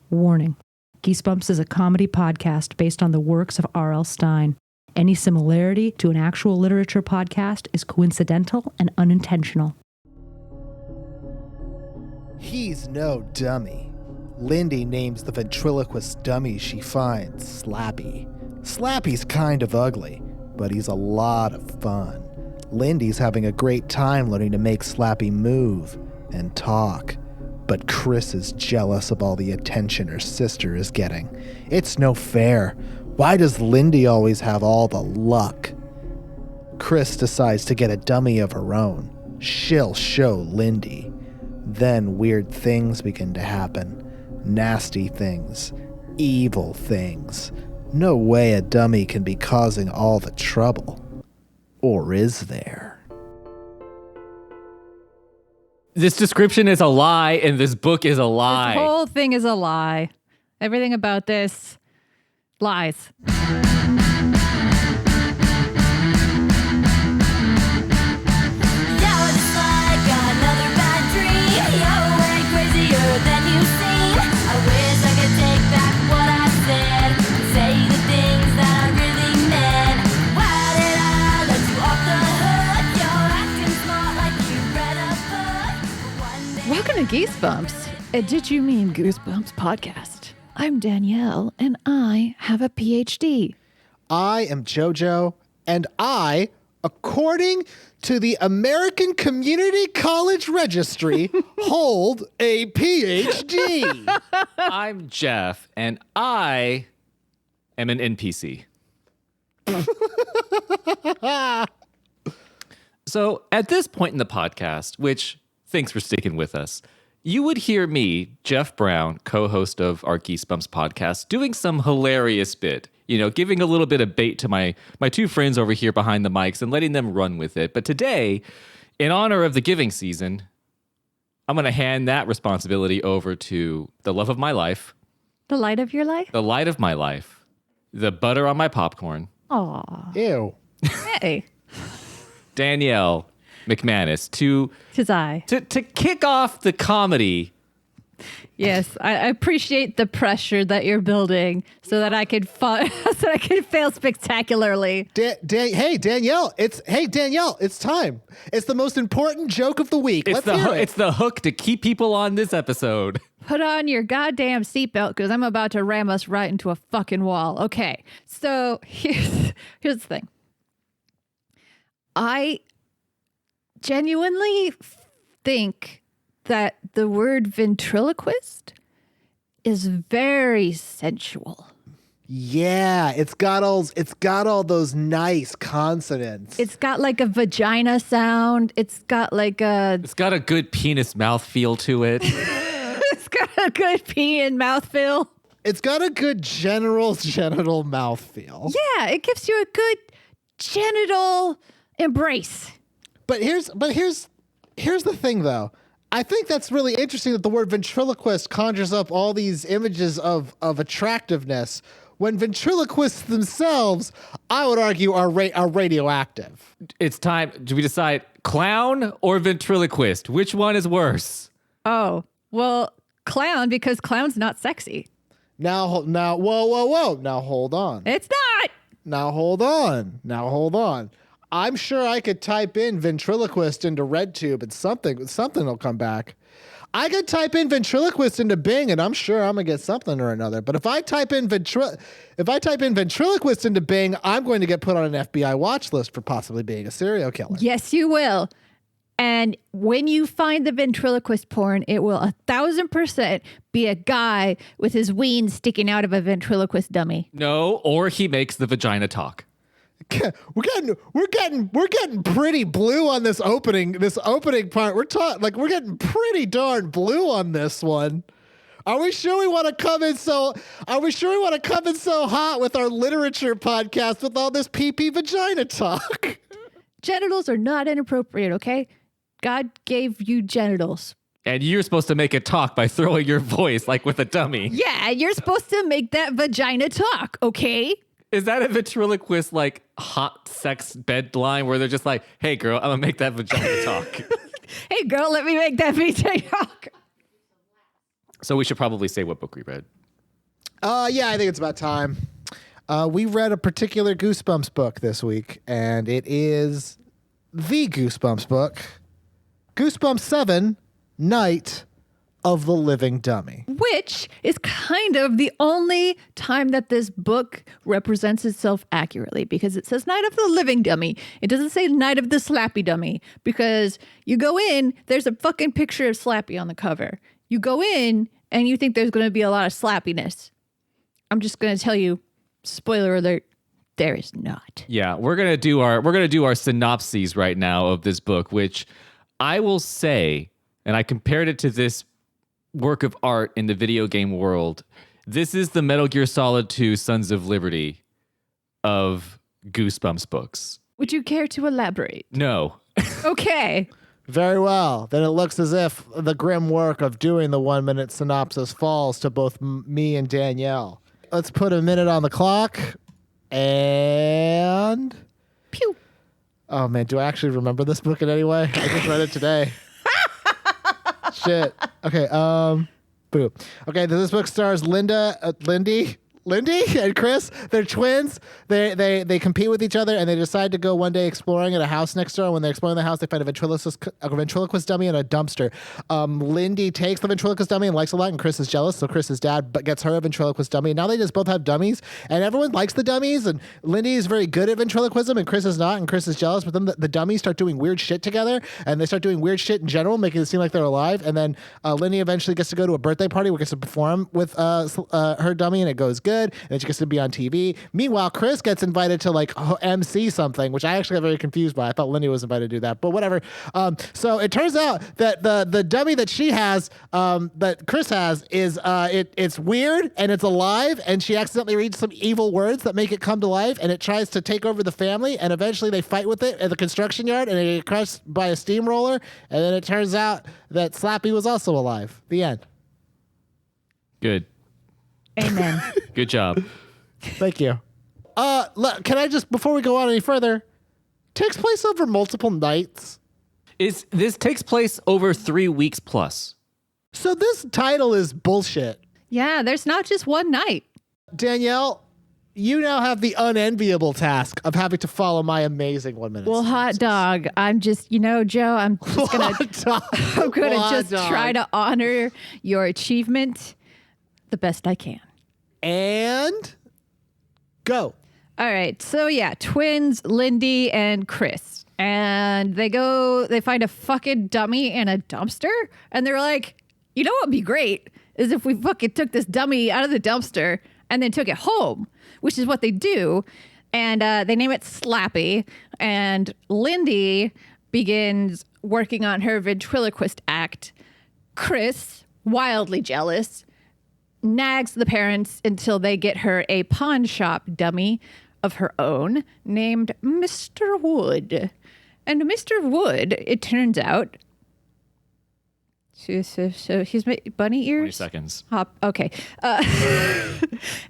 Warning. Geesebumps is a comedy podcast based on the works of R.L. Stine. Any similarity to an actual literature podcast is coincidental and unintentional. He's no dummy. Lindy names the ventriloquist dummy she finds Slappy. Slappy's kind of ugly, but he's a lot of fun. Lindy's having a great time learning to make Slappy move and talk. But Chris is jealous of all the attention her sister is getting. It's no fair. Why does Lindy always have all the luck? Chris decides to get a dummy of her own. She'll show Lindy. Then weird things begin to happen. Nasty things. Evil things. No way a dummy can be causing all the trouble. Or is there? This description is a lie, and this book is a lie. This whole thing is a lie. Everything about this, lies. Welcome to Geesebumps. Did you mean Goosebumps podcast? I'm Danielle, and I have a PhD. I am JoJo, and I, according to the American Community College Registry, hold a PhD. I'm Jeff, and I am an NPC. So at this point in the podcast, which thanks for sticking with us, you would hear me, Jeff Brown, co-host of our Geesebumps podcast, doing some hilarious bit, giving a little bit of bait to my two friends over here behind the mics and letting them run with it. But today, in honor of the giving season, I'm going to hand that responsibility over to the love of my life. The light of your life? The light of my life. The butter on my popcorn. Aw. Ew. Hey. Danielle McManus to kick off the comedy. Yes, I appreciate the pressure that you're building so that I could fail spectacularly. Hey Danielle, it's time. It's the most important joke of the week. Let's hear it. It's the hook to keep people on this episode. Put on your goddamn seatbelt because I'm about to ram us right into a fucking wall. Okay, so here's the thing. I genuinely think that the word ventriloquist is very sensual. Yeah, it's got all those nice consonants. It's got like a vagina sound. It's got a good penis mouthfeel to it. It's got a good pee and mouthfeel. It's got a good genital mouthfeel. Yeah, it gives you a good genital embrace. But here's the thing, though. I think that's really interesting that the word ventriloquist conjures up all these images of attractiveness when ventriloquists themselves, I would argue, are radioactive. It's time. Do we decide clown or ventriloquist? Which one is worse? Oh, well, clown, because clown's not sexy. Whoa. Now hold on. It's not. Now hold on. I'm sure I could type in ventriloquist into RedTube and something will come back. I could type in ventriloquist into Bing and I'm sure I'm gonna get something or another. But if I type in ventriloquist into Bing, I'm going to get put on an FBI watch list for possibly being a serial killer. Yes, you will. And when you find the ventriloquist porn, it will 1,000% be a guy with his ween sticking out of a ventriloquist dummy. No, or he makes the vagina talk. We're getting pretty blue on this opening part. We're getting pretty darn blue on this one. Are we sure we want to come in so hot with our literature podcast with all this pee-pee vagina talk? Genitals are not inappropriate, okay? God gave you genitals. And you're supposed to make it talk by throwing your voice like with a dummy. Yeah, you're supposed to make that vagina talk, okay? Is that a ventriloquist, like, hot sex bed line where they're just like, hey, girl, I'm going to make that vagina talk? Hey, girl, let me make that vagina talk. So we should probably say what book we read. Yeah, I think it's about time. We read a particular Goosebumps book this week, and it is the Goosebumps book, Goosebumps 7, Night of the Living Dummy. Which is kind of the only time that this book represents itself accurately, because it says Night of the Living Dummy. It doesn't say Night of the Slappy Dummy, because you go in, there's a fucking picture of Slappy on the cover. You go in and you think there's going to be a lot of slappiness. I'm just going to tell you, spoiler alert, there is not. Yeah, we're gonna do our synopses right now of this book, which I will say, and I compared it to this work of art in the video game world. This is the Metal Gear Solid 2 Sons of Liberty of Goosebumps books. Would you care to elaborate? No. Okay. Very well. Then it looks as if the grim work of doing the 1 minute synopsis falls to both me and Danielle. Let's put a minute on the clock. And... Pew. Oh, man. Do I actually remember this book in any way? I just read it today. Shit. Okay. Boo. Okay. This book stars Lindy and Chris. They're twins. They compete with each other, and they decide to go one day exploring at a house next door. And when they're exploring the house, they find a ventriloquist dummy in a dumpster. Lindy takes the ventriloquist dummy and likes it a lot, and Chris is jealous. So Chris's dad gets her a ventriloquist dummy. And now they just both have dummies, and everyone likes the dummies. And Lindy is very good at ventriloquism, and Chris is not. And Chris is jealous. But then the dummies start doing weird shit together, and they start doing weird shit in general, making it seem like they're alive. And then Lindy eventually gets to go to a birthday party where gets to perform with her dummy, and it goes good. And then she gets to be on TV. Meanwhile, Chris gets invited to like MC something, which I actually got very confused by. I thought Lindy was invited to do that, but whatever. So it turns out that the dummy that she has, that Chris has, is it's weird and it's alive, and she accidentally reads some evil words that make it come to life, and it tries to take over the family, and eventually they fight with it at the construction yard, and they get crushed by a steamroller, and then it turns out that Slappy was also alive. The end. Good. Amen. Good job. Thank you. Can I just, before we go on any further, takes place over multiple nights. This takes place over 3 weeks plus. So this title is bullshit. Yeah, there's not just one night. Danielle, you now have the unenviable task of having to follow my amazing 1 minute. Well, hot dog. I'm just, Joe, I'm just going to try to honor your achievement the best I can. And go. All right. So yeah, twins, Lindy and Chris. And they find a fucking dummy in a dumpster. And they're like, you know what would be great is if we fucking took this dummy out of the dumpster and then took it home, which is what they do. And they name it Slappy. And Lindy begins working on her ventriloquist act. Chris, wildly jealous, nags the parents until they get her a pawn shop dummy of her own named Mr. Wood. And Mr. Wood, it turns out, so he's my bunny ears. 20 seconds. Okay.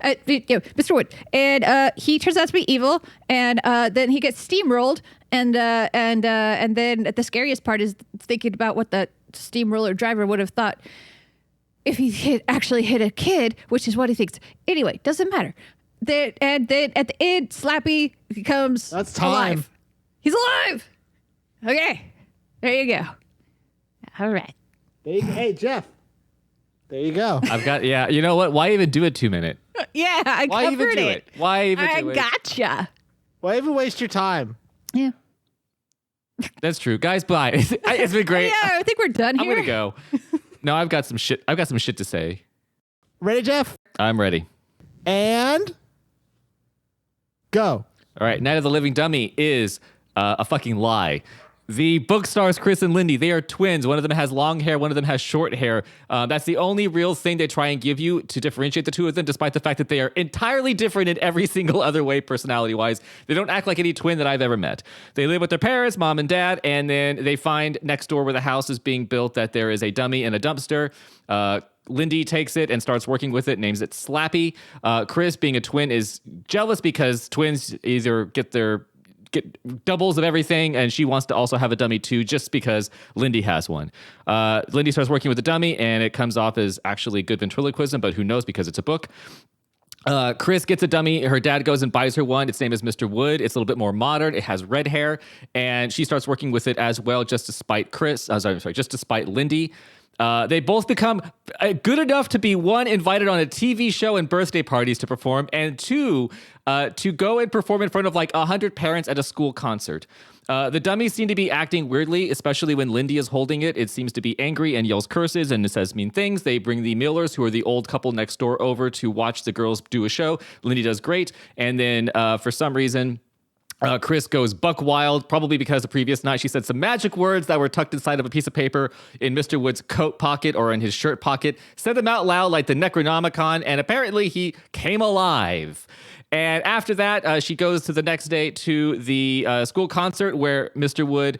Mr. Wood. And he turns out to be evil, and then he gets steamrolled, and then the scariest part is thinking about what the steamroller driver would have thought if he actually hit a kid, which is what he thinks. Anyway, doesn't matter. And then at the end, Slappy becomes alive. He's alive. Okay. There you go. All right. Hey, Jeff. There you go. You know what? Why even do a 2 minute? Yeah, I Why even covered do it? Why even do it? I gotcha. Why even waste your time? Yeah. That's true. Guys, bye. It's been great. Yeah, I think we're done here. I'm going to go. No, I've got some shit to say. Ready, Jeff? I'm ready. And go. All right. Night of the Living Dummy is a fucking lie. The book stars Chris and Lindy. They are twins. One of them has long hair. One of them has short hair. That's the only real thing they try and give you to differentiate the two of them, despite the fact that they are entirely different in every single other way, personality-wise. They don't act like any twin that I've ever met. They live with their parents, mom and dad, and then they find next door where the house is being built that there is a dummy in a dumpster. Lindy takes it and starts working with it, names it Slappy. Chris, being a twin, is jealous because twins either get their get doubles of everything, and she wants to also have a dummy too, just because Lindy has one. Lindy starts working with the dummy, and it comes off as actually good ventriloquism, but who knows because it's a book. Chris gets a dummy. Her dad goes and buys her one. Its name is Mr. Wood. It's a little bit more modern. It has red hair, and she starts working with it as well, just to spite just to spite Lindy. They both become good enough to be, one, invited on a TV show and birthday parties to perform, and two, to go and perform in front of like 100 parents at a school concert. The dummies seem to be acting weirdly, especially when Lindy is holding it. It seems to be angry and yells curses and says mean things. They bring the Millers, who are the old couple next door, over to watch the girls do a show. Lindy does great. And then for some reason, Chris goes buck wild, probably because the previous night she said some magic words that were tucked inside of a piece of paper in Mr. Wood's coat pocket or in his shirt pocket, said them out loud like the Necronomicon, and apparently he came alive. And after that, she goes to the next day to the school concert where Mr. Wood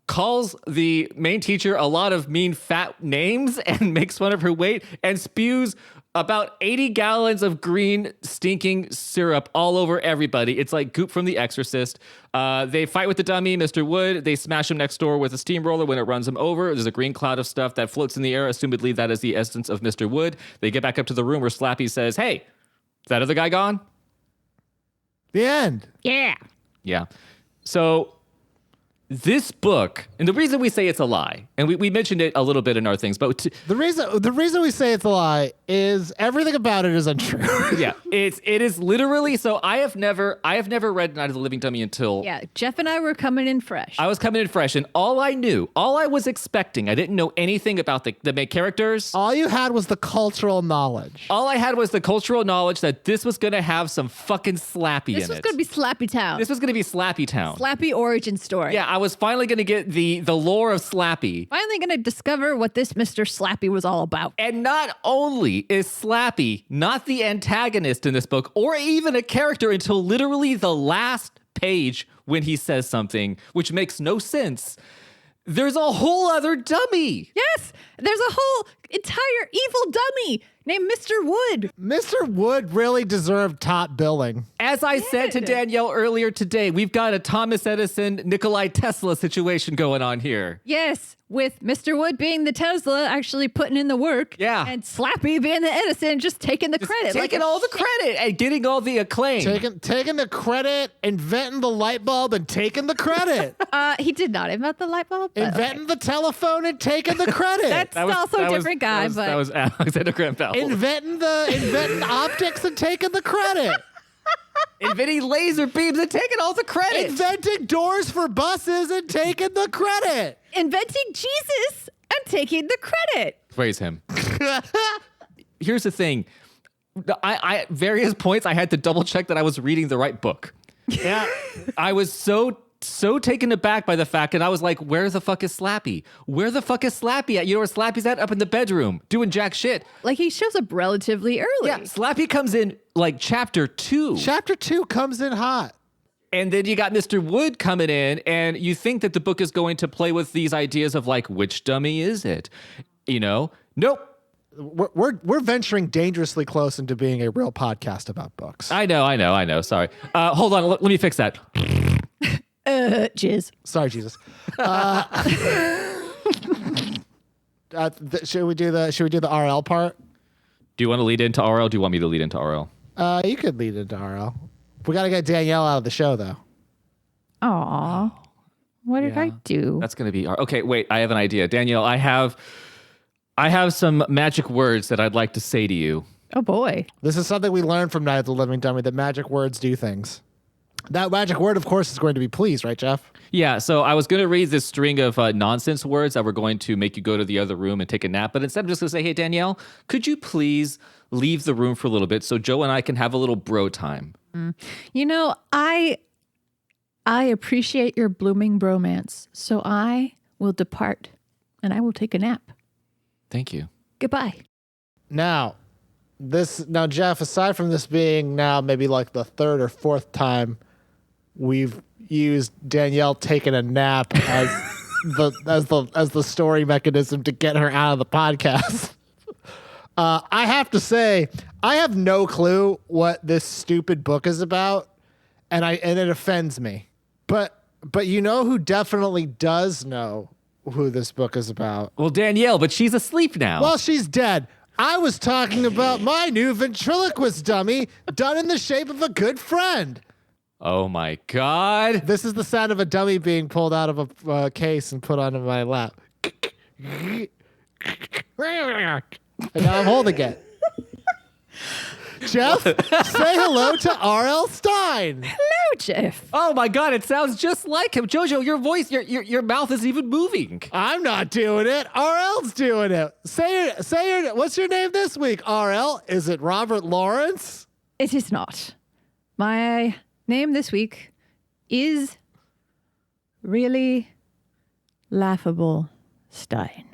calls the main teacher a lot of mean fat names and makes fun of her weight and spews about 80 gallons of green stinking syrup all over everybody. It's like goop from The Exorcist. They fight with the dummy, Mr. Wood. They smash him next door with a steamroller when it runs him over. There's a green cloud of stuff that floats in the air. Assumedly, that is the essence of Mr. Wood. They get back up to the room where Slappy says, "Hey, is that other guy gone?" The end. Yeah. Yeah. So this book, and the reason we say it's a lie, and we mentioned it a little bit in our things, but The reason we say it's a lie is everything about it is untrue. yeah, it is literally. So I have never read Night of the Living Dummy until Yeah. Jeff and I were coming in fresh. I was coming in fresh, and all I was expecting, I didn't know anything about the main characters. All you had was the cultural knowledge. All I had was the cultural knowledge that this was going to have some fucking Slappy This in was it. going to be Slappy Town. This was going to be Slappy Town. Slappy origin story. Yeah, I was finally going to get the lore of Slappy. Finally going to discover what this Mr. Slappy was all about. And not only is Slappy not the antagonist in this book, or even a character until literally the last page when he says something, which makes no sense, there's a whole other dummy. Yes, there's a whole entire evil dummy named Mr. Wood. Mr. Wood really deserved top billing. As I said to Danielle earlier today, we've got a Thomas Edison, Nikolai Tesla situation going on here. Yes, with Mr. Wood being the Tesla, actually putting in the work. Yeah. And Slappy being the Edison, just taking the credit. Taking all the credit and getting all the acclaim. Taking the credit, inventing the light bulb, and taking the credit. He did not invent the light bulb. but Inventing the telephone and taking the credit. That's also a different guy, that was Alexander Graham Bell. Inventing optics and taking the credit. Inventing laser beams and taking all the credit. Inventing doors for buses and taking the credit. inventing Jesus and taking the credit. Praise him. Here's the thing. I various points I had to double check that I was reading the right book. Yeah. I was so taken aback by the fact that I was like, where the fuck is Slappy? Where the fuck is Slappy at? You know where Slappy's at? Up in the bedroom doing jack shit. Like, he shows up relatively early. Yeah, Slappy comes in like chapter 2. Chapter 2 comes in hot. And then you got Mr. Wood coming in, and you think that the book is going to play with these ideas of like, which dummy is it? You know? Nope. We're venturing dangerously close into being a real podcast about books. I know. Sorry. Hold on. Let me fix that. Jizz. Sorry, Jesus. Should we do the RL part? Do you want to lead into RL? Do you want me to lead into RL? You could lead into RL. We got to get Danielle out of the show, though. Aw. What did I do? That's going to be okay. Wait, I have an idea, Danielle. I have some magic words that I'd like to say to you. Oh, boy. This is something we learned from Night of the Living Dummy, that magic words do things. That magic word, of course, is going to be please, right, Jeff? Yeah, so I was going to read this string of nonsense words that were going to make you go to the other room and take a nap, but instead I'm just going to say, hey, Danielle, could you please leave the room for a little bit so Joe and I can have a little bro time? You know, I appreciate your blooming bromance, so I will depart and I will take a nap. Thank you. Goodbye. Now, Jeff, aside from this being now maybe like the third or fourth time we've used Danielle taking a nap as the story mechanism to get her out of the podcast, I have to say I have no clue what this stupid book is about, and it offends me. But you know who definitely does know who this book is about? Well, Danielle, but she's asleep now. Well, she's dead. I was talking about my new ventriloquist dummy done in the shape of a good friend. Oh my God. This is the sound of a dummy being pulled out of a case and put onto my lap. And now I'm holding it. Jeff, say hello to R.L. Stine. Hello, Jeff. Oh my God, it sounds just like him. Jojo, your voice, your mouth isn't even moving. I'm not doing it. R.L.'s doing it. Say what's your name this week, R.L.? Is it Robert Lawrence? It is not. My name this week is really laughable Stine.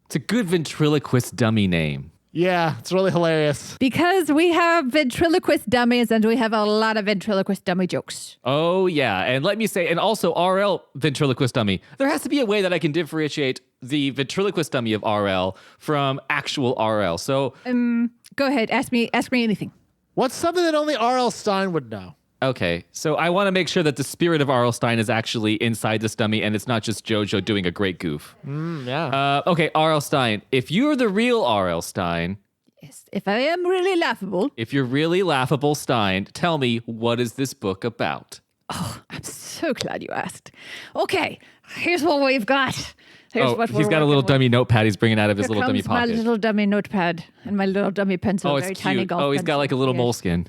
It's a good ventriloquist dummy name. Yeah, it's really hilarious. Because we have ventriloquist dummies and we have a lot of ventriloquist dummy jokes. Oh, yeah. And let me say, and also RL ventriloquist dummy. There has to be a way that I can differentiate the ventriloquist dummy of RL from actual RL. So, Go ahead. Ask me anything. What's something that only R.L. Stine would know? okay. So I want to make sure that the spirit of R.L. Stine is actually inside this dummy and it's not just Jojo doing a great goof. Yeah. Okay, R.L. Stine. If you're the real R.L. Stine, Yes, if I am really laughable. if you're really laughable Stine, tell me, what is this book about? I'm so glad you asked. Okay, here's what we've got. Here's what he's got a little dummy notepad he's bringing out of his little dummy my pocket. little dummy notepad and my little dummy pencil. Oh, very it's tiny cute. golf Oh, he's got pencil. like a little Yes. moleskin.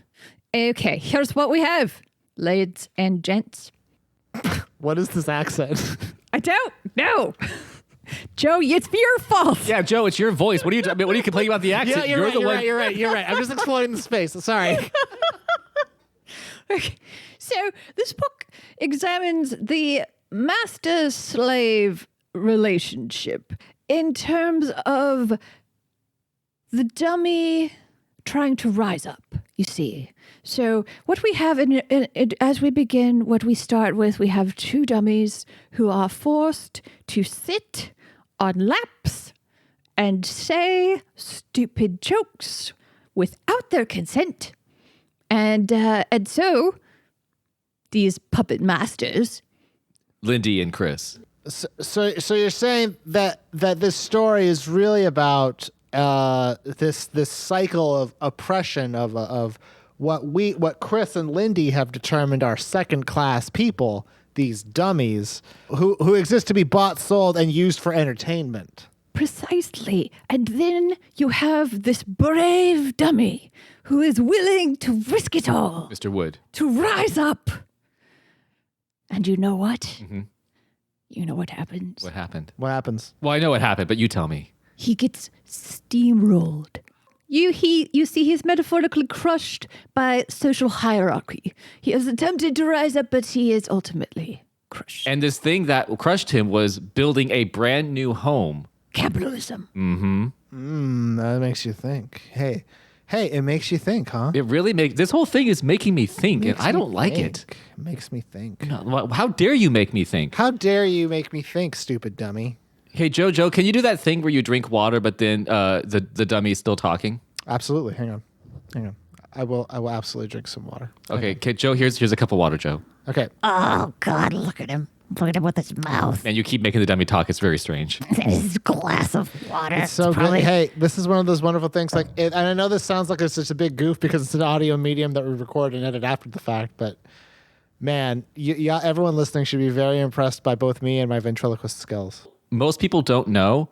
Okay, here's what we have. Ladies and gents. What is this accent? I don't know. Joe, it's your fault. Yeah, Joe, it's your voice. What are you complaining about the accent? You're right. I'm just exploring the space. Sorry. Okay. So this book examines the master-slave relationship in terms of the dummy trying to rise up, you see. So what we have as we begin, what we start with, we have two dummies who are forced to sit on laps and say stupid jokes without their consent. And so these puppet masters. Lindy and Chris. So you're saying that this story is really about this cycle of oppression of what Chris and Lindy have determined are second class people, these dummies who exist to be bought, sold, and used for entertainment. Precisely. And then you have this brave dummy who is willing to risk it all Mr. Wood. to rise up. And you know what? Mm-hmm. You know what happens? What happened? What happens? Well, I know what happened, but you tell me. He gets steamrolled. You see, he's metaphorically crushed by social hierarchy. He has attempted to rise up, but he is ultimately crushed. And this thing that crushed him was building a brand new home. Capitalism. That makes you think. Hey, it makes you think, huh? It really makes this whole thing is making me think, and I don't like it. It makes me think. No, how dare you make me think? How dare you make me think, stupid dummy? Hey, Jojo, can you do that thing where you drink water, but then the dummy's still talking? Absolutely. Hang on. I will absolutely drink some water. Okay, Joe, here's a cup of water, Joe. Okay. Oh, God, look at him. Look at him with his mouth. And you keep making the dummy talk. It's very strange. His glass of water. It's so probably- good. Hey, this is one of those wonderful things. And I know this sounds like it's just a big goof because it's an audio medium that we record and edit after the fact. But man, everyone listening should be very impressed by both me and my ventriloquist skills. Most people don't know,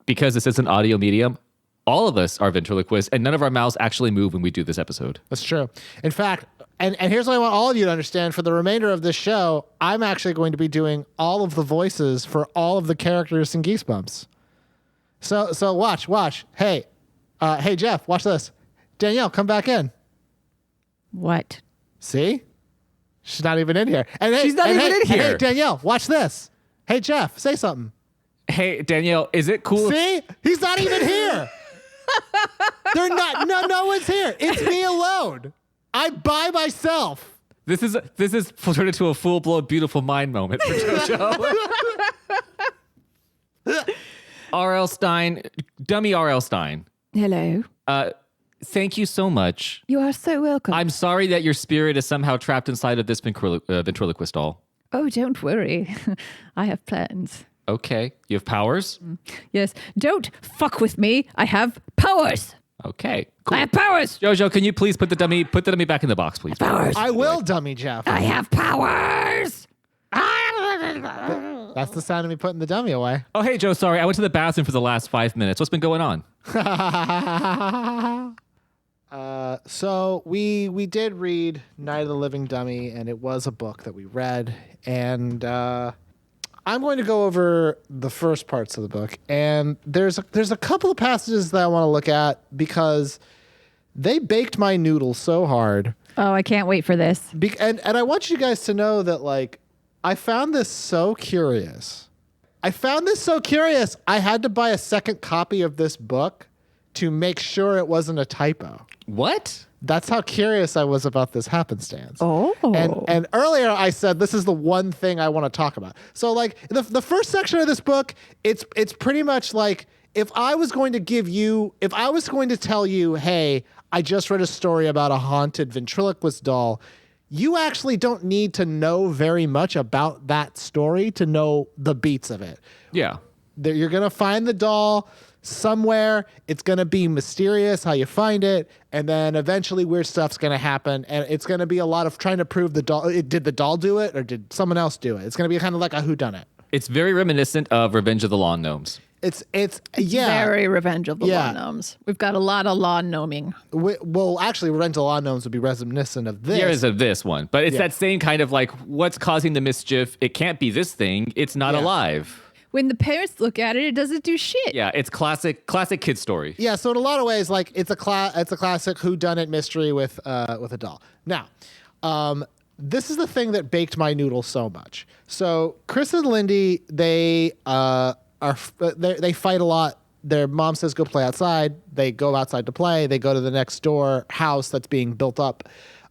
because this is an audio medium, all of us are ventriloquists, and none of our mouths actually move when we do this episode. That's true. In fact, and here's what I want all of you to understand. For the remainder of this show, I'm actually going to be doing all of the voices for all of the characters in Geesebumps. So watch. Hey, Jeff, watch this. Danielle, come back in. What? See? She's not even in here. And She's not even in here. Hey, Danielle, watch this. Hey, Jeff, say something. Hey, Danielle, is it cool? See? He's not even here. They're not. No one's here. It's me alone. I'm by myself. This is turned into a full-blown beautiful mind moment for JoJo. R.L. Stine, dummy R.L. Stine. Hello. Thank you so much. You are so welcome. I'm sorry that your spirit is somehow trapped inside of this ventriloquist doll. Oh, don't worry. I have plans. Okay. You have powers? Yes. Don't fuck with me. I have powers. Okay. Cool. I have powers. Jojo, can you please put the dummy back in the box, please? Powers. I will, Dummy Jeff. I have powers. That's the sound of me putting the dummy away. Oh, hey, Joe, sorry. I went to the bathroom for the last 5 minutes. What's been going on? So we did read Night of the Living Dummy, and it was a book that we read. And I'm going to go over the first parts of the book. And there's a couple of passages that I want to look at because they baked my noodle so hard. Oh, I can't wait for this. And I want you guys to know that, like, I found this so curious. I had to buy a second copy of this book to make sure it wasn't a typo. What? That's how curious I was about this happenstance. Oh. And earlier I said this is the one thing I want to talk about. So, like, the first section of this book, it's pretty much like if I was going to tell you, hey, I just read a story about a haunted ventriloquist doll, you actually don't need to know very much about that story to know the beats of it. Yeah. You're going to find the doll somewhere. It's going to be mysterious how you find it. And then eventually weird stuff's going to happen. And it's going to be a lot of trying to prove the doll. Did the doll do it or did someone else do it? It's going to be kind of like a whodunit. It's very reminiscent of Revenge of the Lawn Gnomes. It's yeah. Very Revenge of the Yeah. Lawn Gnomes. We've got a lot of lawn gnoming. Well, actually, Revenge of the Lawn Gnomes would be reminiscent of this. There is of this one, but it's that same kind of like, what's causing the mischief? It can't be this thing. It's not alive. When the parents look at it, it doesn't do shit. Yeah, it's classic kid story. Yeah, so in a lot of ways, like it's a classic whodunit mystery with a doll. Now, this is the thing that baked my noodle so much. So Chris and Lindy, they fight a lot. Their mom says go play outside. They go outside to play. They go to the next door house that's being built up,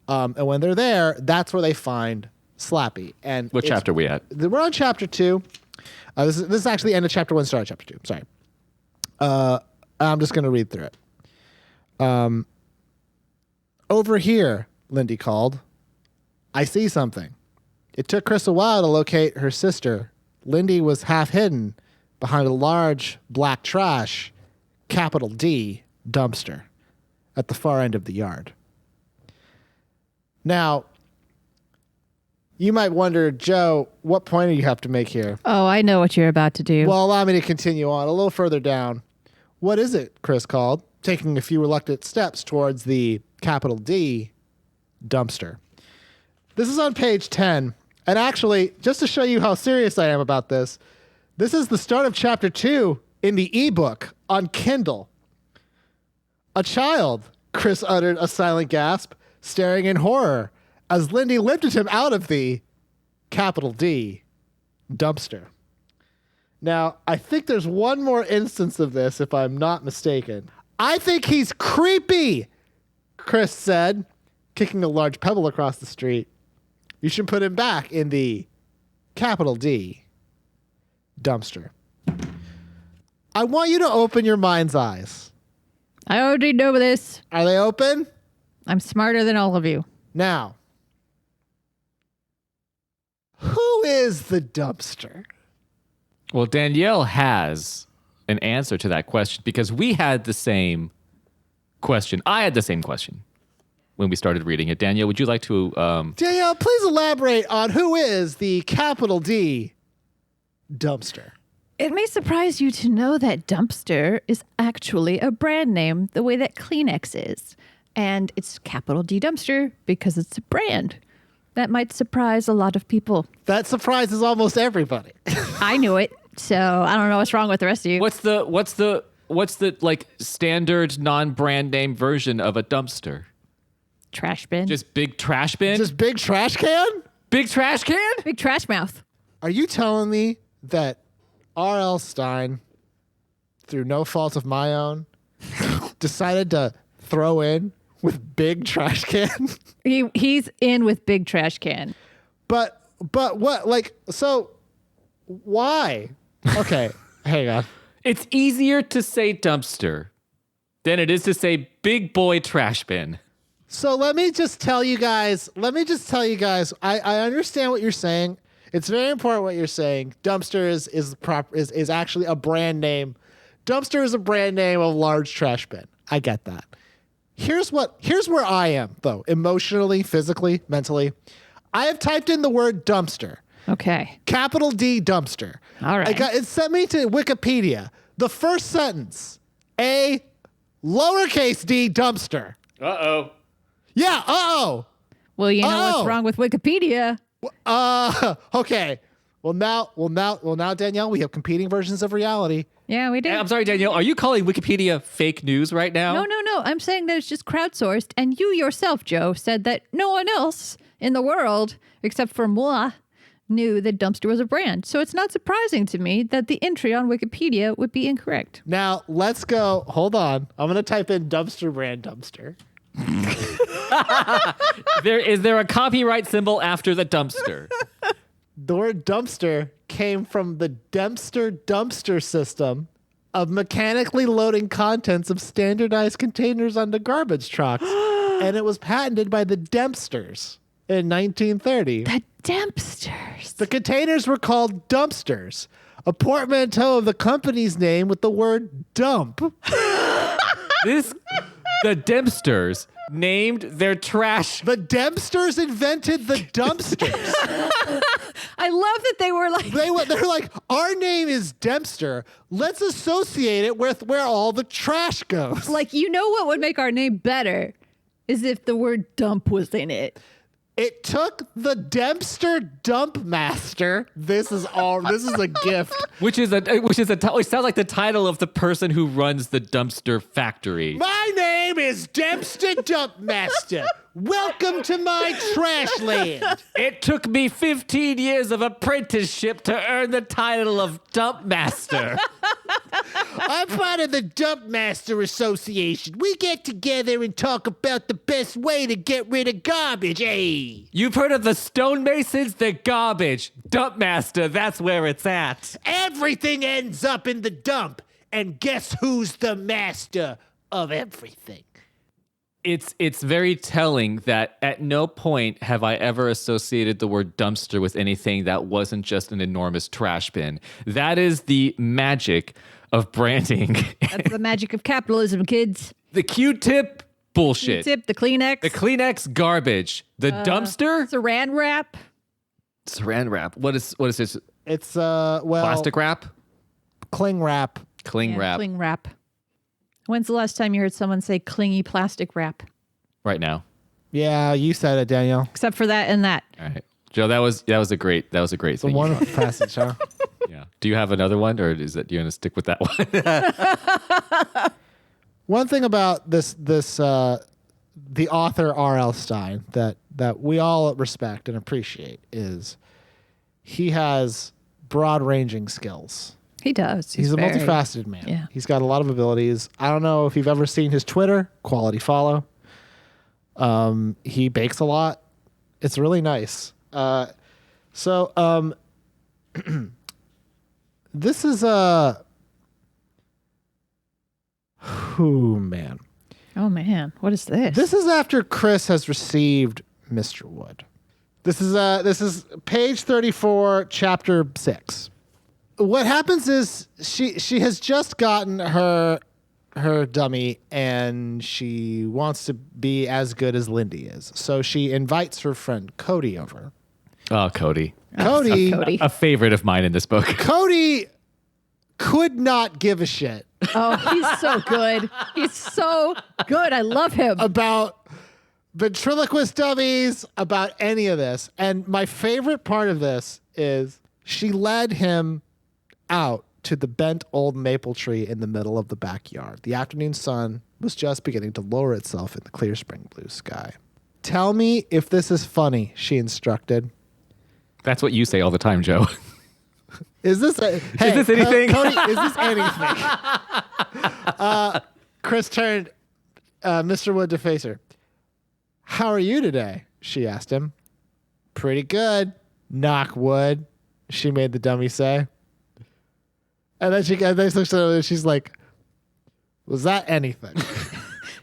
and when they're there, that's where they find Slappy. And What chapter are we at? we're on chapter 2. This is actually the end of chapter 1, start of chapter 2. Sorry. I'm just going to read through it. Over here, Lindy called. I see something. It took Chris a while to locate her sister. Lindy was half hidden behind a large black trash, capital D, dumpster at the far end of the yard. Now, you might wonder, Joe, what point do you have to make here? Oh, I know what you're about to do. Well, allow me to continue on. A little further down. What is it? Chris called, taking a few reluctant steps towards the capital D dumpster. This is on page 10. And actually, just to show you how serious I am about this, this is the start of chapter 2 in the ebook on Kindle. A child, Chris uttered a silent gasp, staring in horror as Lindy lifted him out of the capital D dumpster. Now, I think there's one more instance of this, if I'm not mistaken. I think he's creepy, Chris said, kicking a large pebble across the street. You should put him back in the capital D dumpster. I want you to open your mind's eyes. I already know this. Are they open? I'm smarter than all of you. Now, who is the dumpster? Well, Danielle has an answer to that question because we had the same question. I had the same question when we started reading it. Danielle, would you like to... Danielle, please elaborate on who is the capital D dumpster. It may surprise you to know that dumpster is actually a brand name the way that Kleenex is. And it's capital D dumpster because it's a brand. That might surprise a lot of people. That surprises almost everybody. I knew it, so I don't know what's wrong with the rest of you. What's the like standard non-brand name version of a dumpster? Trash bin. Just big trash bin? Just big trash can? big trash can? big trash mouth. Are you telling me that R.L. Stine, through no fault of my own, decided to throw in with big trash can? He's in with big trash can. But what? Like, so why? Okay, hang on. It's easier to say dumpster than it is to say big boy trash bin. So let me just tell you guys, I understand what you're saying. It's very important what you're saying. Dumpster is actually a brand name. Dumpster is a brand name of large trash bin. I get that. Here's where I am though, emotionally, physically, mentally. I have typed in the word dumpster. Okay. Capital D dumpster. All right. It sent me to Wikipedia. The first sentence, a lowercase d dumpster. Uh-oh. Yeah, uh-oh. Well, you know what's wrong with Wikipedia. Okay. Well now, Danielle, we have competing versions of reality. Yeah, we did. I'm sorry, Danielle. Are you calling Wikipedia fake news right now? No. I'm saying that it's just crowdsourced. And you yourself, Joe, said that no one else in the world, except for moi, knew that dumpster was a brand. So it's not surprising to me that the entry on Wikipedia would be incorrect. Now, let's go. Hold on. I'm going to type in dumpster brand dumpster. Is there a copyright symbol after the dumpster? The word dumpster came from the Dempster dumpster system of mechanically loading contents of standardized containers onto garbage trucks. And it was patented by the Dempsters in 1930. The Dempsters. The containers were called dumpsters, a portmanteau of the company's name with the word dump. The Dempsters named their trash. The Dempsters invented the dumpsters. I love that they were like... They're like, our name is Dempster. Let's associate it with where all the trash goes. Like, you know what would make our name better is if the word dump was in it. It took the Dempster Dump Master. This is a gift. Which sounds like the title of the person who runs the dumpster factory. My name is Dempster Dump Master. Welcome to my trash land. It took me 15 years of apprenticeship to earn the title of Dump Master. I'm part of the Dump Master Association. We get together and talk about the best way to get rid of garbage, hey? You've heard of the stonemasons? They're garbage. Dump Master, that's where it's at. Everything ends up in the dump. And guess who's the master of everything? It's very telling that at no point have I ever associated the word dumpster with anything that wasn't just an enormous trash bin. That is the magic of branding. That's the magic of capitalism, kids. The Q-tip, bullshit. Q-tip, the Kleenex. The Kleenex, garbage. The dumpster? Saran wrap. Saran wrap. What is this? It's Plastic wrap? cling wrap. Cling wrap. Cling wrap. When's the last time you heard someone say clingy plastic wrap? Right now. Yeah, you said it, Danielle. Except for that and that. All right. Joe, that was a great It's a thing. wonderful passage, huh? Yeah. Do you have another one, or is that you're gonna stick with that one? One thing about the author R.L. Stine that we all respect and appreciate is he has broad-ranging skills. He does. He's a very- multifaceted man. Yeah. He's got a lot of abilities. I don't know if you've ever seen his Twitter, quality follow. He bakes a lot. It's really nice. This is man. Oh, man. What is this? This is after Chris has received Mr. Wood. This is page 34, chapter 6. What happens is she has just gotten her dummy and she wants to be as good as Lindy is. So she invites her friend Cody over. Oh, Cody. Cody, A favorite of mine in this book. Cody could not give a shit Oh, he's so good. He's so good. I love him. about ventriloquist dummies, about any of this. And my favorite part of this is she led him out to the bent old maple tree in the middle of the backyard. The afternoon sun was just beginning to lower itself in the clear spring blue sky. Tell me if this is funny, she instructed. That's what you say all the time, Joe. Is this anything? Cody, is this anything? Chris turned Mr. Wood to face her. How are you today? She asked him. Pretty good. Knock wood, she made the dummy say. And then she looks at her and she's like, was that anything?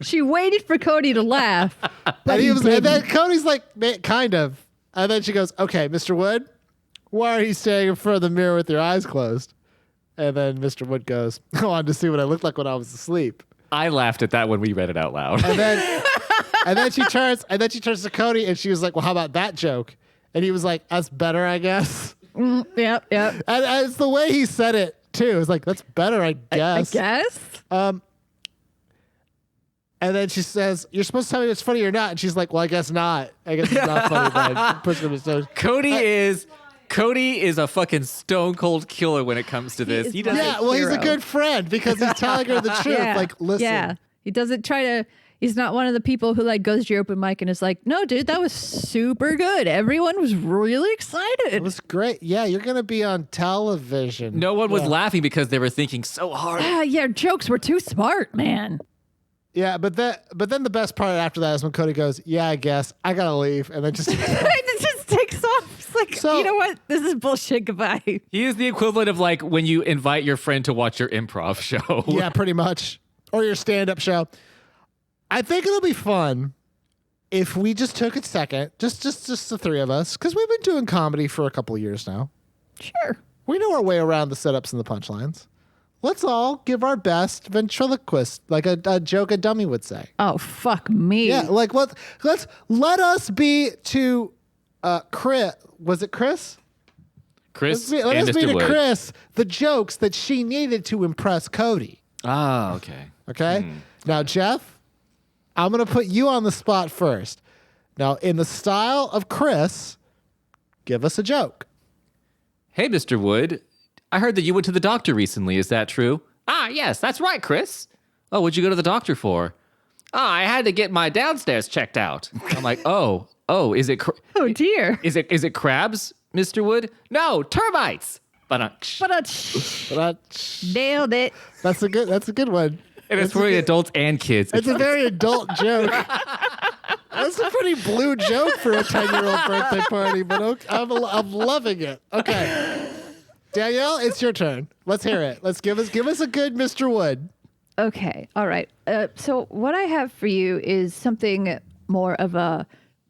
She waited for Cody to laugh. And then Cody's like, kind of. And then she goes, okay, Mr. Wood, why are you standing in front of the mirror with your eyes closed? And then Mr. Wood goes, I wanted to see what I looked like when I was asleep. I laughed at that when we read it out loud. And then she turns to Cody and she was like, well, how about that joke? And he was like, that's better, I guess. Yep. And it's the way he said it too. It's like, that's better, I guess. I guess. And then she says, you're supposed to tell me if it's funny or not. And she's like, well, I guess not. I guess it's not funny, but push him to stone. Cody is a fucking stone cold killer when it comes to this. He doesn't. Yeah, well, he's a good friend because he's telling her the truth. Yeah. Like, listen. Yeah. He doesn't try to. He's not one of the people who like goes to your open mic and is like, no, dude, that was super good. Everyone was really excited. It was great. Yeah, you're going to be on television. No one was laughing because they were thinking so hard. Yeah, jokes were too smart, man. Yeah, but then the best part after that is when Cody goes, yeah, I guess. I got to leave. And then just... It just takes off. It's like, you know what? This is bullshit. Goodbye. He is the equivalent of like when you invite your friend to watch your improv show. Yeah, pretty much. Or your stand-up show. I think it'll be fun if we just took a second, just the three of us, because we've been doing comedy for a couple of years now. Sure. We know our way around the setups and the punchlines. Let's all give our best ventriloquist, like a joke a dummy would say. Oh, fuck me. Yeah, like let us be to Chris. Was it Chris? Chris Let and us be Mr. to Wood. Chris the jokes that she needed to impress Cody. Ah, okay. Okay? Now, Jeff, I'm going to put you on the spot first. Now, in the style of Chris, give us a joke. Hey, Mr. Wood, I heard that you went to the doctor recently. Is that true? Ah, yes, that's right, Chris. Oh, what'd you go to the doctor for? Ah, I had to get my downstairs checked out. I'm like, oh, is it? Oh dear. Is it crabs, Mr. Wood? No, termites. But Nailed it. That's a good one. and it's for adults and kids. It's a very adult joke. That's a pretty blue joke for a 10-year-old birthday party, but okay, I'm loving it. Okay. Danielle, it's your turn. Let's hear it. Let's give us a good Mr. Wood. Okay. All right. So what I have for you is something more of a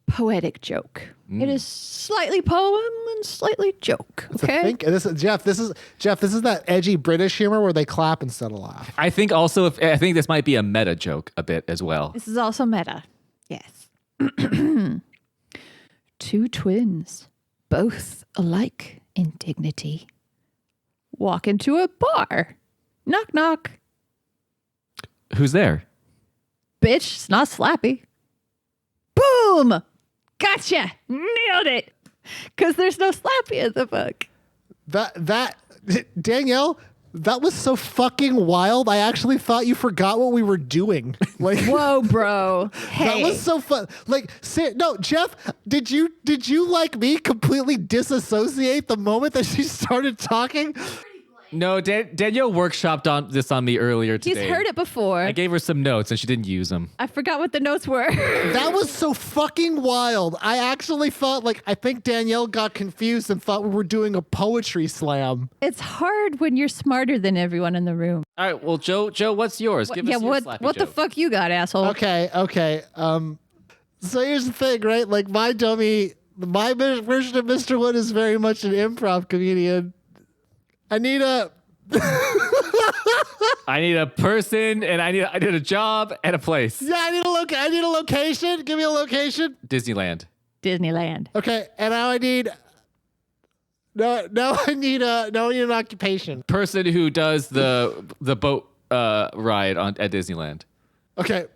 poetic joke. It is slightly poem and slightly joke. Okay. Jeff, this is that edgy British humor where they clap instead of laugh. I think this might be a meta joke a bit as well. This is also meta. Yes. Two twins, both alike in dignity, walk into a bar. Knock, knock. Who's there? Bitch, it's not Slappy. Boom! Gotcha! Nailed it! Because there's no Slappy in the book. Danielle, that was so fucking wild. I actually thought you forgot what we were doing. Like, whoa, bro. Hey. That was so fun. Like, no, Jeff, did you like me completely disassociate the moment that she started talking? No, Danielle workshopped this on me earlier today. He's heard it before. I gave her some notes and she didn't use them. I forgot what the notes were. That was so fucking wild. I actually thought, I think Danielle got confused and thought we were doing a poetry slam. It's hard when you're smarter than everyone in the room. All right, well, Joe, what's yours? Give us your Slappy what the joke. fuck you got, asshole? Okay. So here's the thing, right? Like, my version of Mr. Wood is very much an improv comedian. I need a person, and I need a job and a place. Yeah, I need a location. Give me a location. Disneyland. Okay, and now I need an occupation. Person who does the boat ride at Disneyland. Okay.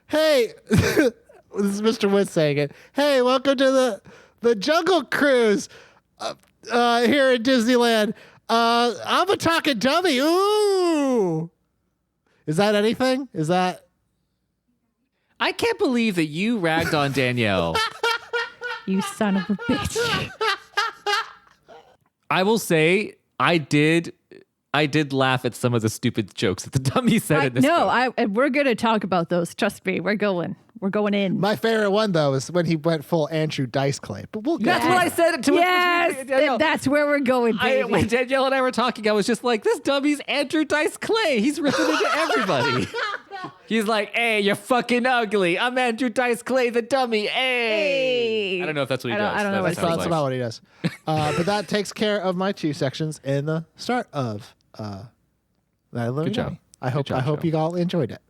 Hey, this is Mr. Wood saying it. Hey, welcome to the Jungle Cruise. Here at Disneyland. I'm a talking dummy. Ooh. Is that anything? Is that? I can't believe that you ragged on Danielle. You son of a bitch. I will say I did laugh at some of the stupid jokes that the dummy said in this book. And we're going to talk about those. Trust me, we're going. We're going in. My favorite one, though, is when he went full Andrew Dice Clay. But we'll get That's what I said to Yes, Danielle. that's where we're going, baby. When Danielle and I were talking, I was just like, this dummy's Andrew Dice Clay. He's ripping into everybody. He's like, hey, you're fucking ugly. I'm Andrew Dice Clay, the dummy. Hey. I don't know if that's what he does. I don't know what it That's about what he does. But that takes care of my 2 sections in the start of Good job. I hope you all enjoyed it.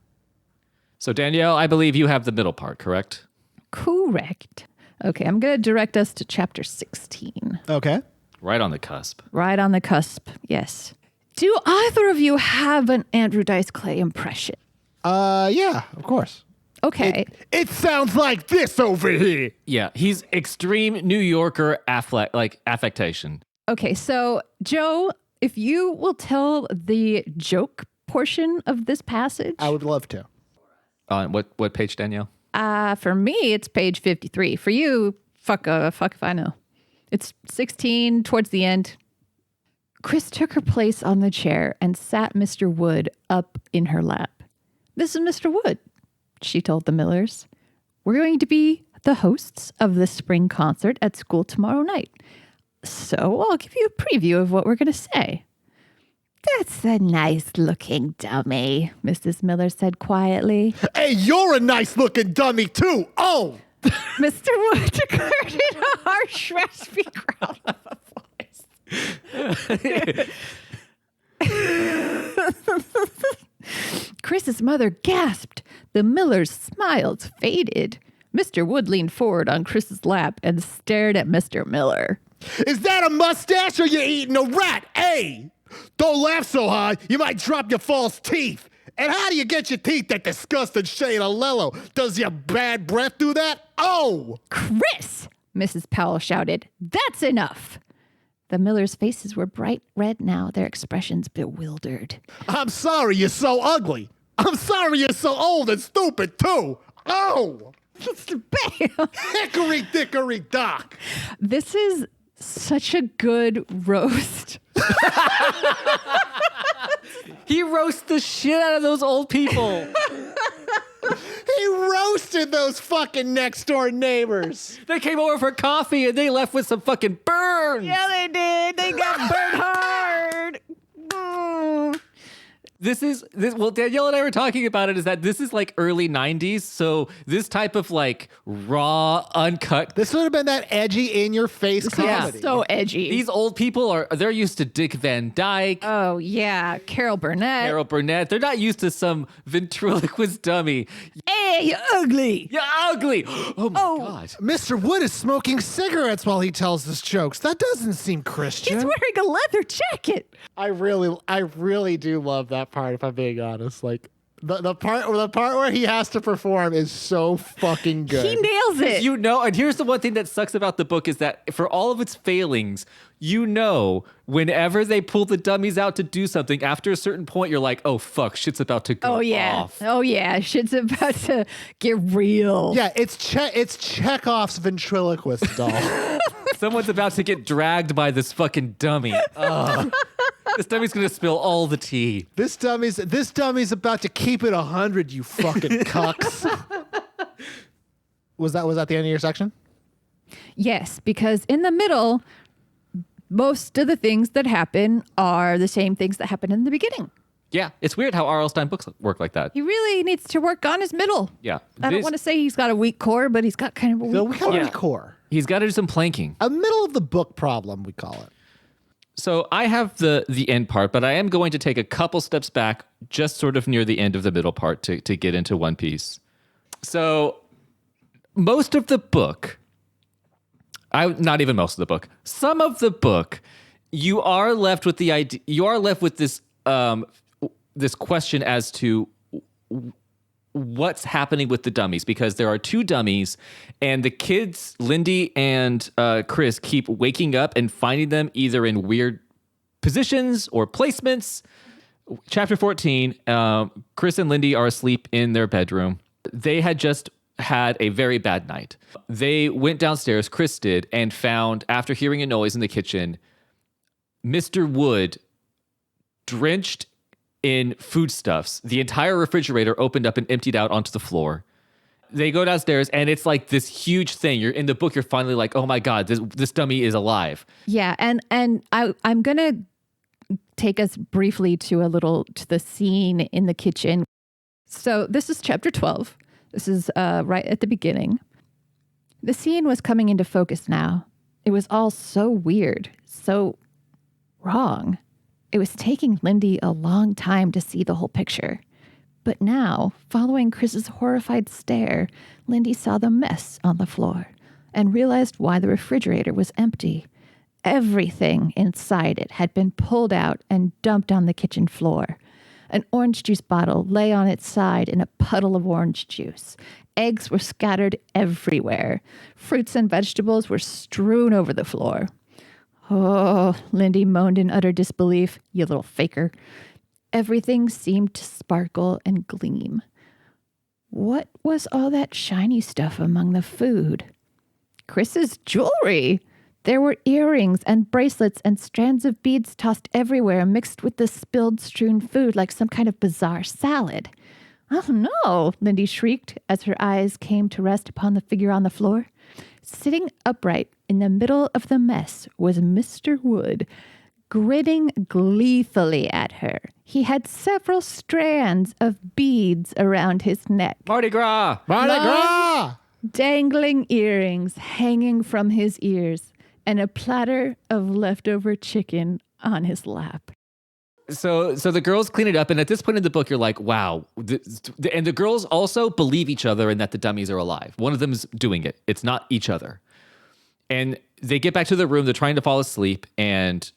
So, Danielle, I believe you have the middle part, correct? Correct. Okay, I'm going to direct us to chapter 16. Okay. Right on the cusp. Right on the cusp, yes. Do either of you have an Andrew Dice Clay impression? Yeah, of course. Okay. It sounds like this over here. Yeah, he's extreme New Yorker affectation. Okay, so Joe, if you will tell the joke portion of this passage. I would love to. On what page, Danielle? For me, it's page 53. For you, fuck if I know. It's 16 towards the end. Chris took her place on the chair and sat Mr. Wood up in her lap. This is Mr. Wood, she told the Millers. We're going to be the hosts of the spring concert at school tomorrow night. So I'll give you a preview of what we're going to say. That's a nice-looking dummy, Mrs. Miller said quietly. Hey, you're a nice-looking dummy, too. Oh! Mr. Wood declared in a harsh, raspy growl of a voice. Chris's mother gasped. The Millers' smiles faded. Mr. Wood leaned forward on Chris's lap and stared at Mr. Miller. Is that a mustache or you eating a rat? Hey! Don't laugh so hard. You might drop your false teeth. And how do you get your teeth that disgusting shade of yellow? Does your bad breath do that? Oh! Chris! Mrs. Powell shouted. That's enough. The Millers' faces were bright red now, their expressions bewildered. I'm sorry you're so ugly. I'm sorry you're so old and stupid, too. Oh! Bam! Hickory dickory dock. This is such a good roast. He roasts the shit out of those old people. He roasted those fucking next door neighbors. They came over for coffee and they left with some fucking burns. Yeah, they did. They got burned hard. Well, Danielle and I were talking about it, is that this is like early 90s. So this type of like raw, uncut. This would have been that edgy in-your-face comedy. So edgy. These old people they're used to Dick Van Dyke. Oh, yeah. Carol Burnett. They're not used to some ventriloquist dummy. Hey, you ugly. You're ugly. Oh, my God. Mr. Wood is smoking cigarettes while he tells his jokes. That doesn't seem Christian. He's wearing a leather jacket. I really do love that part, if I'm being honest. Like the part where he has to perform is so fucking good. He nails it. You know, and here's the one thing that sucks about the book is that for all of its failings, you know, whenever they pull the dummies out to do something, after a certain point, you're like, oh, fuck, shit's about to go off. Oh, yeah. Shit's about to get real. Yeah, it's Chekhov's ventriloquist doll. Someone's about to get dragged by this fucking dummy. Ugh. This dummy's gonna spill all the tea. This dummy's about to keep it 100, you fucking cucks. Was that the end of your section? Yes, because in the middle, most of the things that happen are the same things that happen in the beginning. Yeah, it's weird how R.L. Stine books work like that. He really needs to work on his middle. Yeah. I don't want to say he's got a weak core, but he's got kind of a weak core. Core. He's got to do some planking. A middle of the book problem, we call it. So I have the end part, but I am going to take a couple steps back, just sort of near the end of the middle part to get into One Piece. So most of the book, not even most of the book, some of the book, you are left with the idea. You are left with this this question as to what's happening with the dummies, because there are 2 dummies and the kids, Lindy and Chris, keep waking up and finding them either in weird positions or placements. Chapter 14, Chris and Lindy are asleep in their bedroom. They had just had a very bad night. They went downstairs, Chris did, and found, after hearing a noise in the kitchen, Mr. Wood drenched in foodstuffs. The entire refrigerator opened up and emptied out onto the floor. they go downstairs, and it's like this huge thing. You're in the book. You're finally like, oh my God, this dummy is alive. Yeah, and I'm gonna take us briefly to the scene in the kitchen. So this is chapter 12. This is right at the beginning. The scene was coming into focus now. It was all so weird, so wrong. It was taking Lindy a long time to see the whole picture. But now, following Chris's horrified stare, Lindy saw the mess on the floor and realized why the refrigerator was empty. Everything inside it had been pulled out and dumped on the kitchen floor. An orange juice bottle lay on its side in a puddle of orange juice. Eggs were scattered everywhere. Fruits and vegetables were strewn over the floor. Oh, Lindy moaned in utter disbelief. You little faker. Everything seemed to sparkle and gleam. What was all that shiny stuff among the food? Chris's jewelry. There were earrings and bracelets and strands of beads tossed everywhere, mixed with the spilled, strewn food like some kind of bizarre salad. Oh no, Lindy shrieked as her eyes came to rest upon the figure on the floor. Sitting upright in the middle of the mess was Mr. Wood, grinning gleefully at her. He had several strands of beads around his neck. Mardi Gras! Mardi Gras! Dangling earrings hanging from his ears, and a platter of leftover chicken on his lap. So the girls clean it up, and at this point in the book, you're like, wow. And the girls also believe each other and that the dummies are alive. One of them's doing it. It's not each other. And they get back to the room. They're trying to fall asleep, and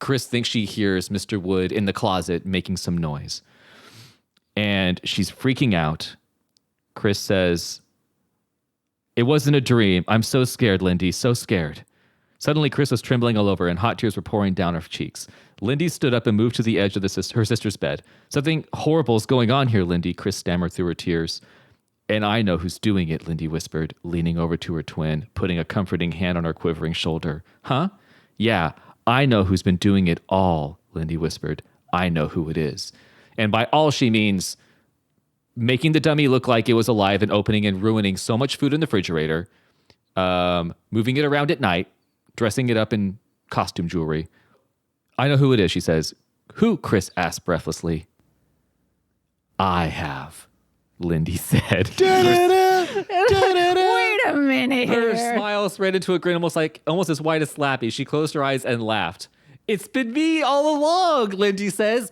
Chris thinks she hears Mr. Wood in the closet making some noise. And she's freaking out. Chris says, "It wasn't a dream. I'm so scared, Lindy, so scared." Suddenly, Chris was trembling all over, and hot tears were pouring down her cheeks. Lindy stood up and moved to the edge of her sister's bed. "Something horrible is going on here, Lindy," Chris stammered through her tears. "And I know who's doing it," Lindy whispered, leaning over to her twin, putting a comforting hand on her quivering shoulder. "Huh? Yeah, I know who's been doing it all," Lindy whispered. "I know who it is." And by all, she means making the dummy look like it was alive and opening and ruining so much food in the refrigerator, moving it around at night, dressing it up in costume jewelry. "I know who it is," she says. "Who?" Chris asked breathlessly. "I have," Lindy said. Wait a minute Her here. smile spread into a grin almost as wide as Slappy. She closed her eyes and laughed. "It's been me all along," Lindy says.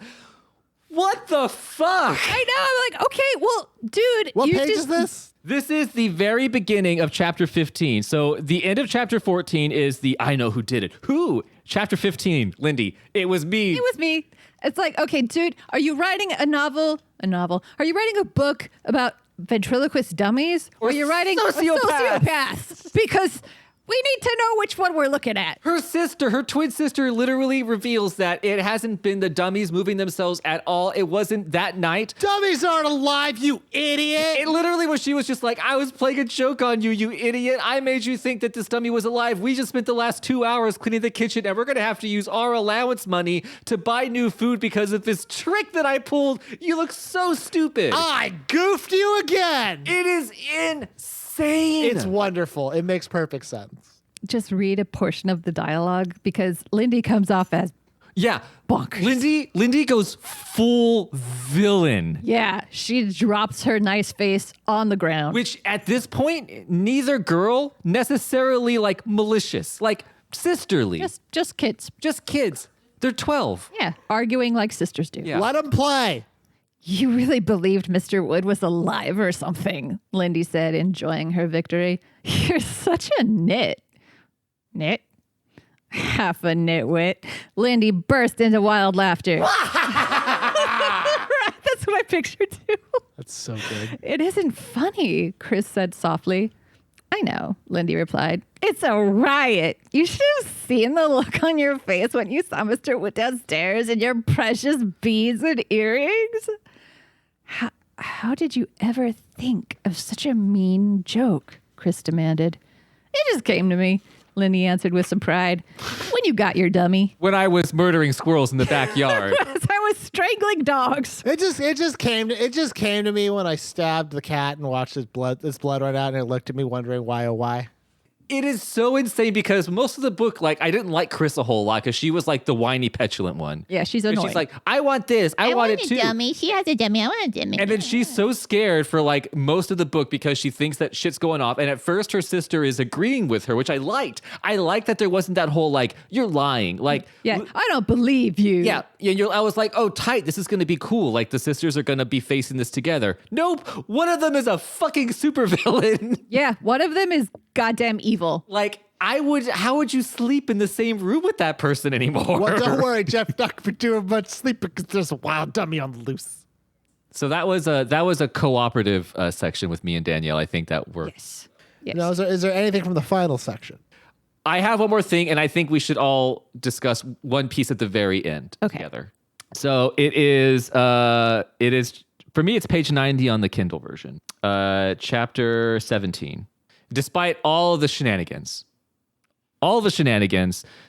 What the fuck? I know. I'm like, okay, well, dude. What you page just, is this? This is the very beginning of chapter 15. So the end of chapter 14 is the I know who did it. Who? Chapter 15, Lindy. It was me. It was me. It's like, okay, dude, are you writing a novel? Are you writing a book about ventriloquist dummies? Or are you writing sociopaths? Because we need to know which one we're looking at. Her twin sister literally reveals that it hasn't been the dummies moving themselves at all. It wasn't that night. Dummies aren't alive, you idiot! It literally was, she was just like, "I was playing a joke on you, you idiot. I made you think that this dummy was alive. We just spent the last 2 hours cleaning the kitchen, and we're going to have to use our allowance money to buy new food because of this trick that I pulled. You look so stupid." I goofed you again! It is insane. It's wonderful. It makes perfect sense. Just read a portion of the dialogue because Lindy comes off as bonkers. Lindy goes full villain. Yeah, she drops her nice face on the ground. Which at this point, neither girl necessarily like malicious, like sisterly. Just kids. Just kids. They're 12. Yeah, arguing like sisters do. Yeah. Let them play. You really believed Mr. Wood was alive or something, Lindy said, enjoying her victory. You're such a nit. Nit? Half a nitwit. Lindy burst into wild laughter. That's what I pictured too. That's so good. It isn't funny, Chris said softly. I know, Lindy replied. It's a riot. You should have seen the look on your face when you saw Mr. Wood downstairs and your precious beads and earrings. How did you ever think of such a mean joke? Chris demanded. It just came to me, Lindy answered with some pride. When you got your dummy. When I was murdering squirrels in the backyard. As I was strangling dogs. It just came to me when I stabbed the cat and watched his blood run out, and it looked at me wondering why, oh why. It is so insane because most of the book, like, I didn't like Chris a whole lot because she was like the whiny, petulant one. Yeah, she's And annoying. she's like, I want this. I want it a too. dummy. She has a dummy. I want a dummy. And then she's so scared for like most of the book because she thinks that shit's going off. And at first her sister is agreeing with her, which I liked. I liked that there wasn't that whole like, you're lying. Like, yeah, I don't believe you. yeah. I was like, oh, tight. This is going to be cool. Like the sisters are going to be facing this together. Nope. One of them is a fucking supervillain. Yeah, one of them is goddamn evil. Like, how would you sleep in the same room with that person anymore? Well, don't worry, Jeff. Not gonna be doing much sleeping because there's a wild dummy on the loose. So that was a cooperative section with me and Danielle. I think that worked. Yes. Yes. Now, is there anything from the final section? I have one more thing, and I think we should all discuss one piece at the very end together. So it is for me, it's page 90 on the Kindle version, chapter 17. Despite all the shenanigans,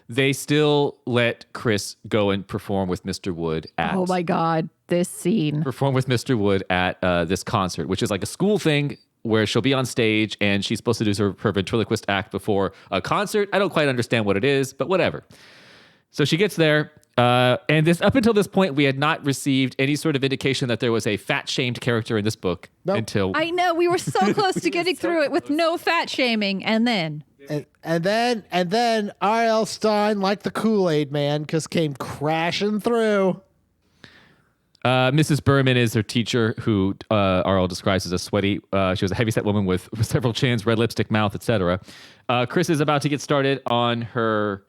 they still let Chris go and perform with Mr. Wood at Oh my God, this scene. this concert, which is like a school thing where she'll be on stage and she's supposed to do her ventriloquist act before a concert. I don't quite understand what it is, but whatever. So she gets there. And up until this point, we had not received any sort of indication that there was a fat-shamed character in this book until I know, we were so close to getting through it with no fat shaming, and then And then R.L. Stine, like the Kool-Aid man, came crashing through. Mrs. Berman is her teacher, who R.L. describes as a sweaty. She was a heavyset woman with several chins, red lipstick, mouth, etc. Chris is about to get started on her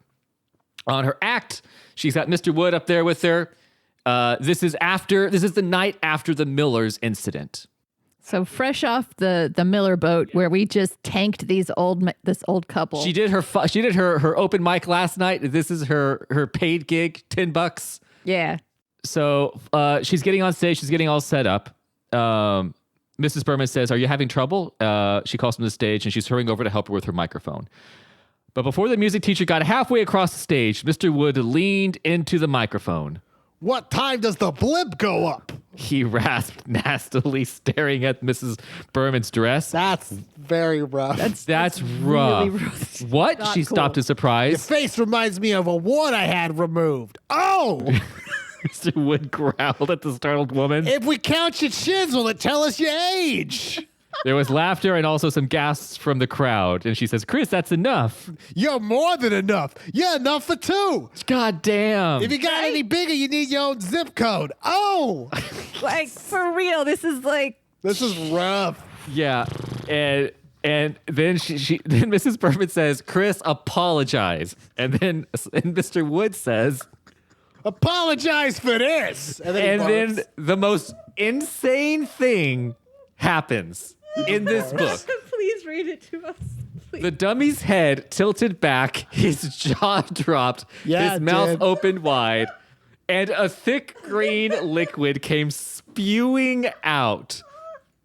act. She's got Mr. Wood up there with her. This is the night after the Millers incident. so fresh off the Miller boat where we just tanked this old couple. She did her open mic last night. This is her paid gig, $10. Yeah. So she's getting on stage. She's getting all set up. Mrs. Berman says, "Are you having trouble?" She calls from the stage, and she's hurrying over to help her with her microphone. But before the music teacher got halfway across the stage, Mr. Wood leaned into the microphone. What time does the blimp go up? He rasped nastily, staring at Mrs. Berman's dress. That's very rough. That's rough. really rough. What? Not She cool. stopped in Your surprise. face reminds me of a wart I had removed. Oh! Mr. Wood growled at the startled woman. If we count your chins, will it tell us your age? There was laughter and also some gasps from the crowd. And she says, "Chris, that's enough." You're more than enough. You're enough for two. God damn. If you got any bigger, you need your own zip code. Oh! Like, for real, this is like... This is rough. Yeah. And then then Mrs. Berman says, "Chris, apologize." And Mr. Wood says, Apologize for this. And then, and then the most insane thing happens in this book. Please read it to us. Please. The dummy's head tilted back, his jaw dropped, Yeah, his it mouth did. opened wide, and a thick green liquid came spewing out.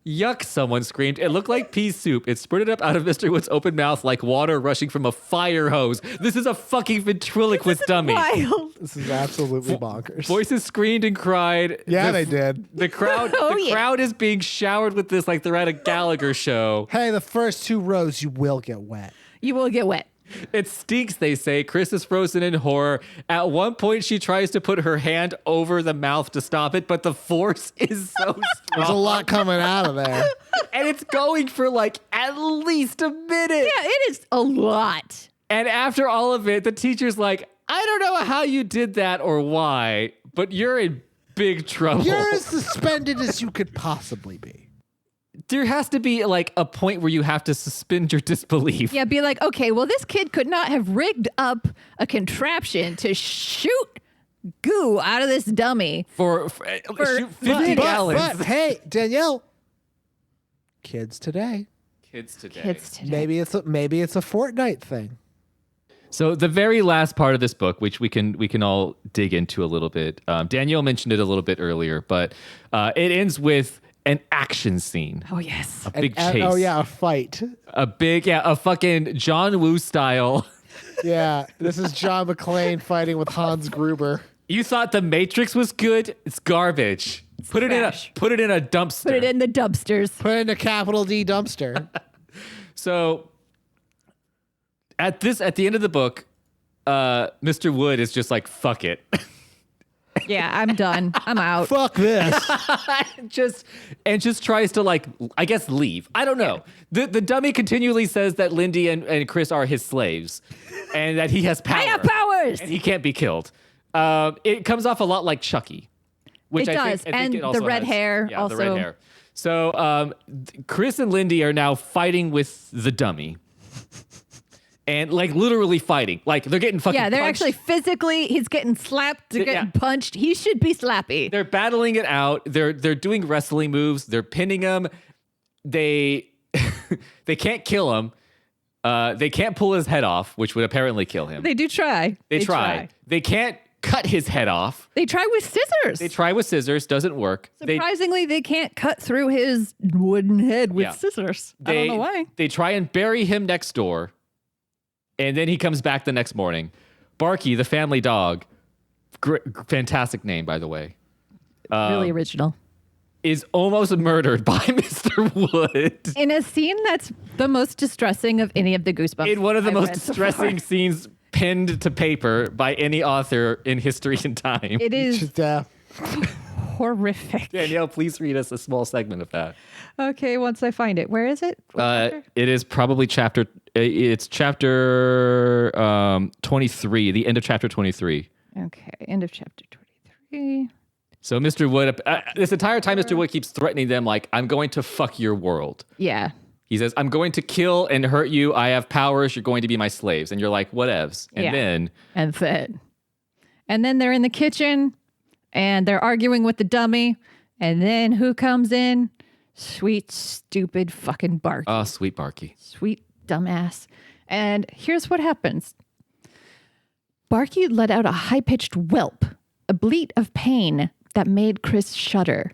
Yuck, someone screamed. It looked like pea soup. It spurted up out of Mr. Wood's open mouth like water rushing from a fire hose. This is a fucking ventriloquist dummy. Wild. This is absolutely bonkers. Voices screamed and cried. Yeah, they did. The crowd crowd is being showered with this like they're at a Gallagher show. Hey, the first 2 rows, you will get wet. You will get wet. It stinks, they say. Chris is frozen in horror. At one point, she tries to put her hand over the mouth to stop it, but the force is so There's a strong. lot coming out of there. And it's going for like at least a minute. Yeah, it is a lot. And after all of it, the teacher's like, "I don't know how you did that or why, but you're in big trouble." You're as suspended as you could possibly be. There has to be like a point where you have to suspend your disbelief. Yeah, be like, okay, well, this kid could not have rigged up a contraption to shoot goo out of this dummy. For shoot 50 gallons. But hey, Danielle, kids today. Kids today. Kids today. Maybe it's a Fortnite thing. So the very last part of this book, which we can all dig into a little bit. Danielle mentioned it a little bit earlier, but it ends with an action scene. Oh, yes. A big chase. Oh yeah, a fight. A fucking John Woo style. Yeah, this is John McClane fighting with Hans Gruber. You thought The Matrix was good? It's garbage. Put it trash. in a dumpster. Put it in the dumpsters. Put it in a capital D dumpster. So at the end of the book, Mr. Wood is just like, fuck it. Yeah, I'm done. I'm out. Fuck this. just tries to, like, I guess, leave. I don't know. The dummy continually says that Lindy and Chris are his slaves and that he has power. I have powers. And he can't be killed. It comes off a lot like Chucky. Which It I does. think And it also the red has. hair Yeah, also. the red hair. So Chris and Lindy are now fighting with the dummy. And, like, literally fighting. Like, they're getting fucking Yeah, they're punched. actually physically, he's getting slapped, they're getting punched. He should be Slappy. They're battling it out. They're doing wrestling moves. They're pinning him. They can't kill him. They can't pull his head off, which would apparently kill him. They do try. They try. They can't cut his head off. They try with scissors. They try with scissors. Doesn't work. Surprisingly, they can't cut through his wooden head with scissors. I don't know why. They try and bury him next door. And then he comes back the next morning. Barky, the family dog, fantastic name, by the way, Really original. is almost murdered by Mr. Wood. In a scene that's the most distressing of any of the Goosebumps. In one of the I've most read so distressing far. scenes pinned to paper by any author in history and time. It is Just, horrific. Danielle, please read us a small segment of that. Okay, once I find it. Where is it? It is probably chapter 23, the end of chapter 23. Okay, end of chapter 23. So Mr. Wood, this entire time, Mr. Wood keeps threatening them like, I'm going to fuck your world. Yeah. He says, I'm going to kill and hurt you. I have powers. You're going to be my slaves. And you're like, whatevs. And Yeah. then And then they're in the kitchen and they're arguing with the dummy. And then who comes in? Sweet, stupid fucking Barky. oh, sweet Barky. Sweet dumbass. And here's what happens. Barky let out a high-pitched whelp, a bleat of pain that made Chris shudder.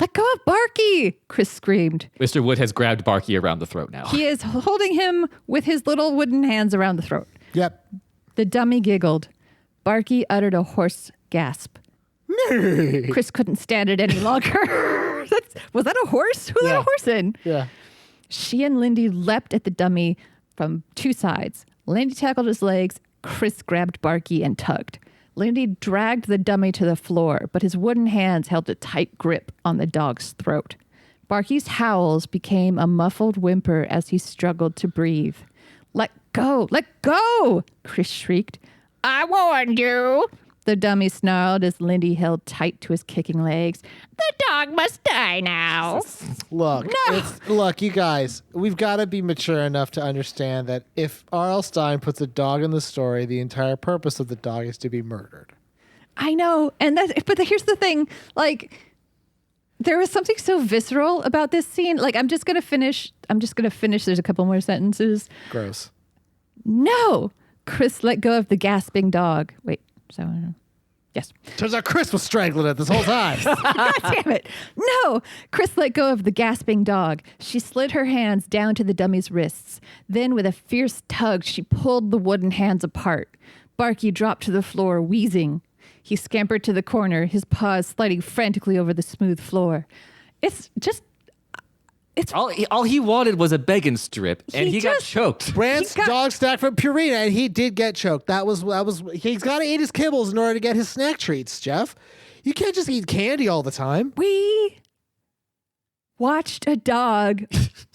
Let go of Barky, Chris screamed. Mr. Wood has grabbed Barky around the throat now. He is holding him with his little wooden hands around the throat. yep. The dummy giggled. Barky uttered a hoarse gasp. Chris couldn't stand it any longer. Was that a horse? Who let Yeah. a horse in? Yeah. She and Lindy leapt at the dummy from two sides. Lindy tackled his legs. Chris grabbed Barky and tugged. Lindy dragged the dummy to the floor, but his wooden hands held a tight grip on the dog's throat. Barky's howls became a muffled whimper as he struggled to breathe. Let go! Let go! Chris shrieked. I warned you! The dummy snarled as Lindy held tight to his kicking legs. The dog must die now. Look, look, you guys, we've got to be mature enough to understand that if R.L. Stine puts a dog in the story, the entire purpose of the dog is to be murdered. I know. But here's the thing. Like, there was something so visceral about this scene. Like, I'm just going to finish. There's a couple more sentences. Gross. No. Chris let go of the gasping dog. Wait. Yes. Turns out Chris was strangling it this whole time. God damn it. No. Chris let go of the gasping dog. She slid her hands down to the dummy's wrists. Then, with a fierce tug, she pulled the wooden hands apart. Barky dropped to the floor, wheezing. He scampered to the corner, his paws sliding frantically over the smooth floor. It's All he wanted was a bacon strip, and he got just- choked. Brandt's dog snack from Purina, and he did get choked. That was. He's got to eat his kibbles in order to get his snack treats, Jeff. You can't just eat candy all the time. We watched a dog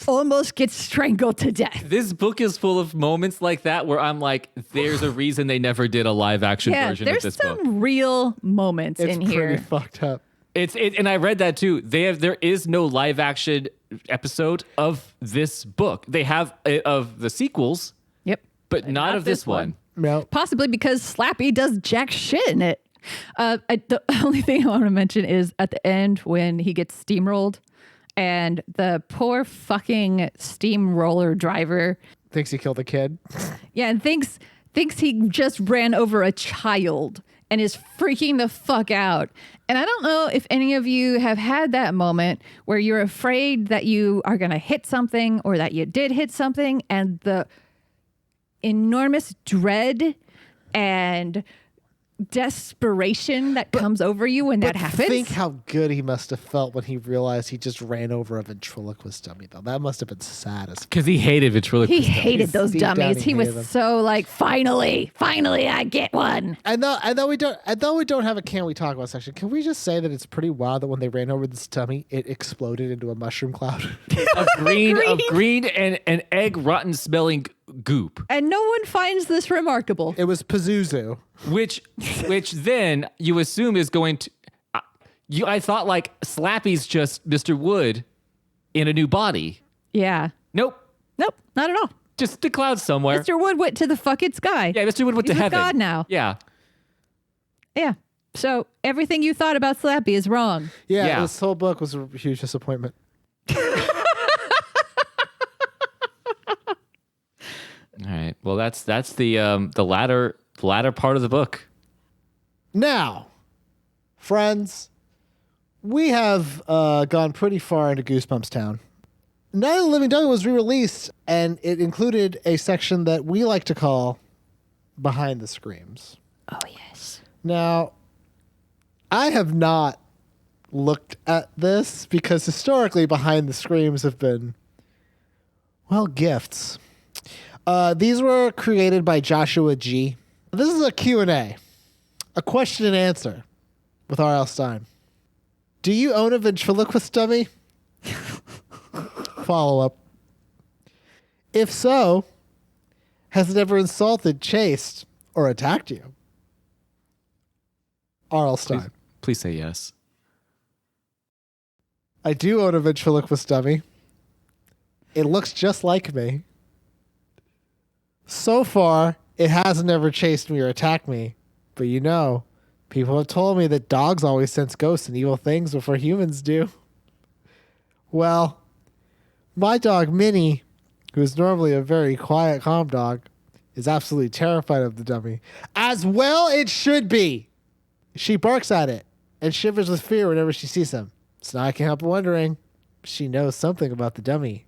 almost get strangled to death. This book is full of moments like that where I'm like, there's a reason they never did a live action Yeah, version of there's this some book. real moments It's in pretty here. fucked up. And I read that too. There is no live action episode of this book. They have of the sequels, Yep. but not of this one. No. Possibly because Slappy does jack shit in it. The only thing I want to mention is at the end when he gets steamrolled and the poor fucking steamroller driver, Thinks he killed a kid. yeah, and thinks he just ran over a child and is freaking the fuck out. And I don't know if any of you have had that moment where you're afraid that you are going to hit something or that you did hit something, and the enormous dread and desperation that comes over you when that happens. Think how good he must have felt when he realized he just ran over a ventriloquist dummy, though. That must have been sad as Because he hated ventriloquist He hated those Deep down dummies. he He was hated them. so like, finally, I get one. And though we don't have a Can We Talk About section, can we just say that it's pretty wild that when they ran over this dummy, it exploded into a mushroom cloud? of green and egg rotten smelling goop. And no one finds this remarkable. It was Pazuzu. Which then you assume is going to. I thought like Slappy's just Mr. Wood in a new body. Yeah. Nope. Nope, not at all. Just the clouds somewhere. Mr. Wood went to the fucking sky. Yeah, Mr. Wood went He's to with heaven. God now. Yeah. Yeah. So everything you thought about Slappy is wrong. Yeah, Yeah. this whole book was a huge disappointment. All right. Well, that's the latter part of the book. Now, friends, we have gone pretty far into Goosebumps Town. Night of the Living Dummy was re-released, and it included a section that we like to call Behind the Screams. Oh, yes. Now, I have not looked at this because historically Behind the Screams have been, well, gifts. These were created by Joshua G. This is a Q&A, a question and answer with R.L. Stine. Do you own a ventriloquist dummy? Follow-up. If so, has it ever insulted, chased, or attacked you? R.L. Stine. Please say yes. I do own a ventriloquist dummy. It looks just like me. So far, it hasn't ever chased me or attacked me. But you know, people have told me that dogs always sense ghosts and evil things before humans do. Well, my dog Minnie, who is normally a very quiet, calm dog, is absolutely terrified of the dummy. As well it should be. She barks at it and shivers with fear whenever she sees him. So now I can't help wondering if she knows something about the dummy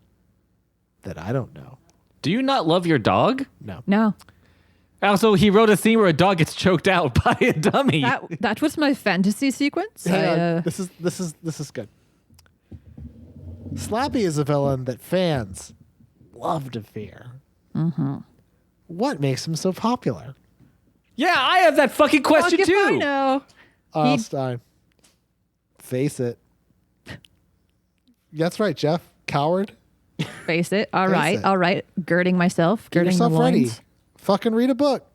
that I don't know. Do you not love your dog? No. No. Also, he wrote a scene where a dog gets choked out by a dummy. That was my fantasy sequence. Hang on. This is good. Slappy is a villain that fans love to fear. Mm-hmm. What makes him so popular? Yeah, I have that fucking question Fuck if I too. know. R.L. Stine. Face it. That's right, Jeff. Coward. Face it. All Face right. it. All right. Girding myself. Get Girding yourself the ready. loins. Fucking read a book.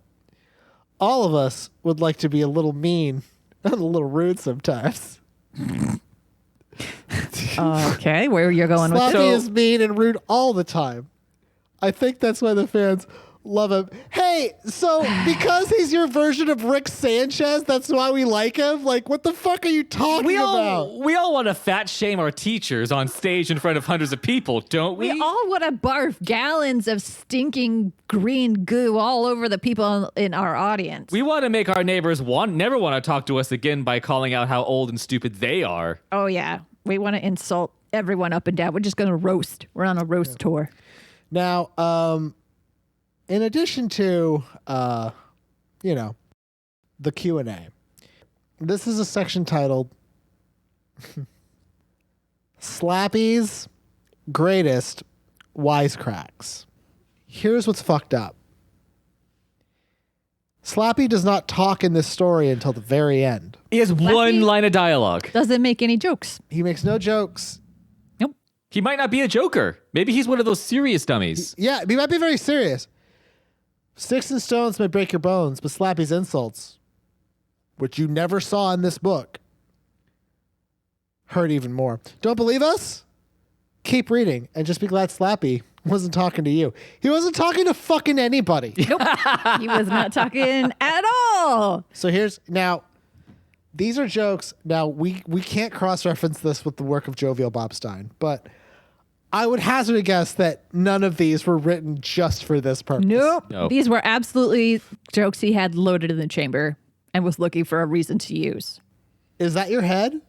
All of us would like to be a little mean and a little rude sometimes. Okay. Where you're going with Slappy is mean and rude all the time. I think that's why the fans love him. Hey, so because he's your version of Rick Sanchez, that's why we like him? Like, what the fuck are you talking about? We all want to fat shame our teachers on stage in front of hundreds of people, don't we? We all want to barf gallons of stinking green goo all over the people in our audience. We want to make our neighbors never want to talk to us again by calling out how old and stupid they are. Oh, yeah. We want to insult everyone up and down. We're just going to roast. We're on a roast tour. Now, in addition to, the Q&A, this is a section titled Slappy's Greatest Wisecracks. Here's what's fucked up. Slappy does not talk in this story until the very end. He has one line of dialogue. Doesn't make any jokes. He makes no jokes. Nope. He might not be a joker. Maybe he's one of those serious dummies. Yeah, he might be very serious. Sticks and stones may break your bones, but Slappy's insults, which you never saw in this book, hurt even more. Don't believe us? Keep reading and just be glad Slappy wasn't talking to you. He wasn't talking to fucking anybody. Nope. He was not talking at all. So now, these are jokes. Now, we can't cross-reference this with the work of Jovial Bob Stine, but I would hazard a guess that none of these were written just for this purpose. Nope. These were absolutely jokes he had loaded in the chamber and was looking for a reason to use. Is that your head?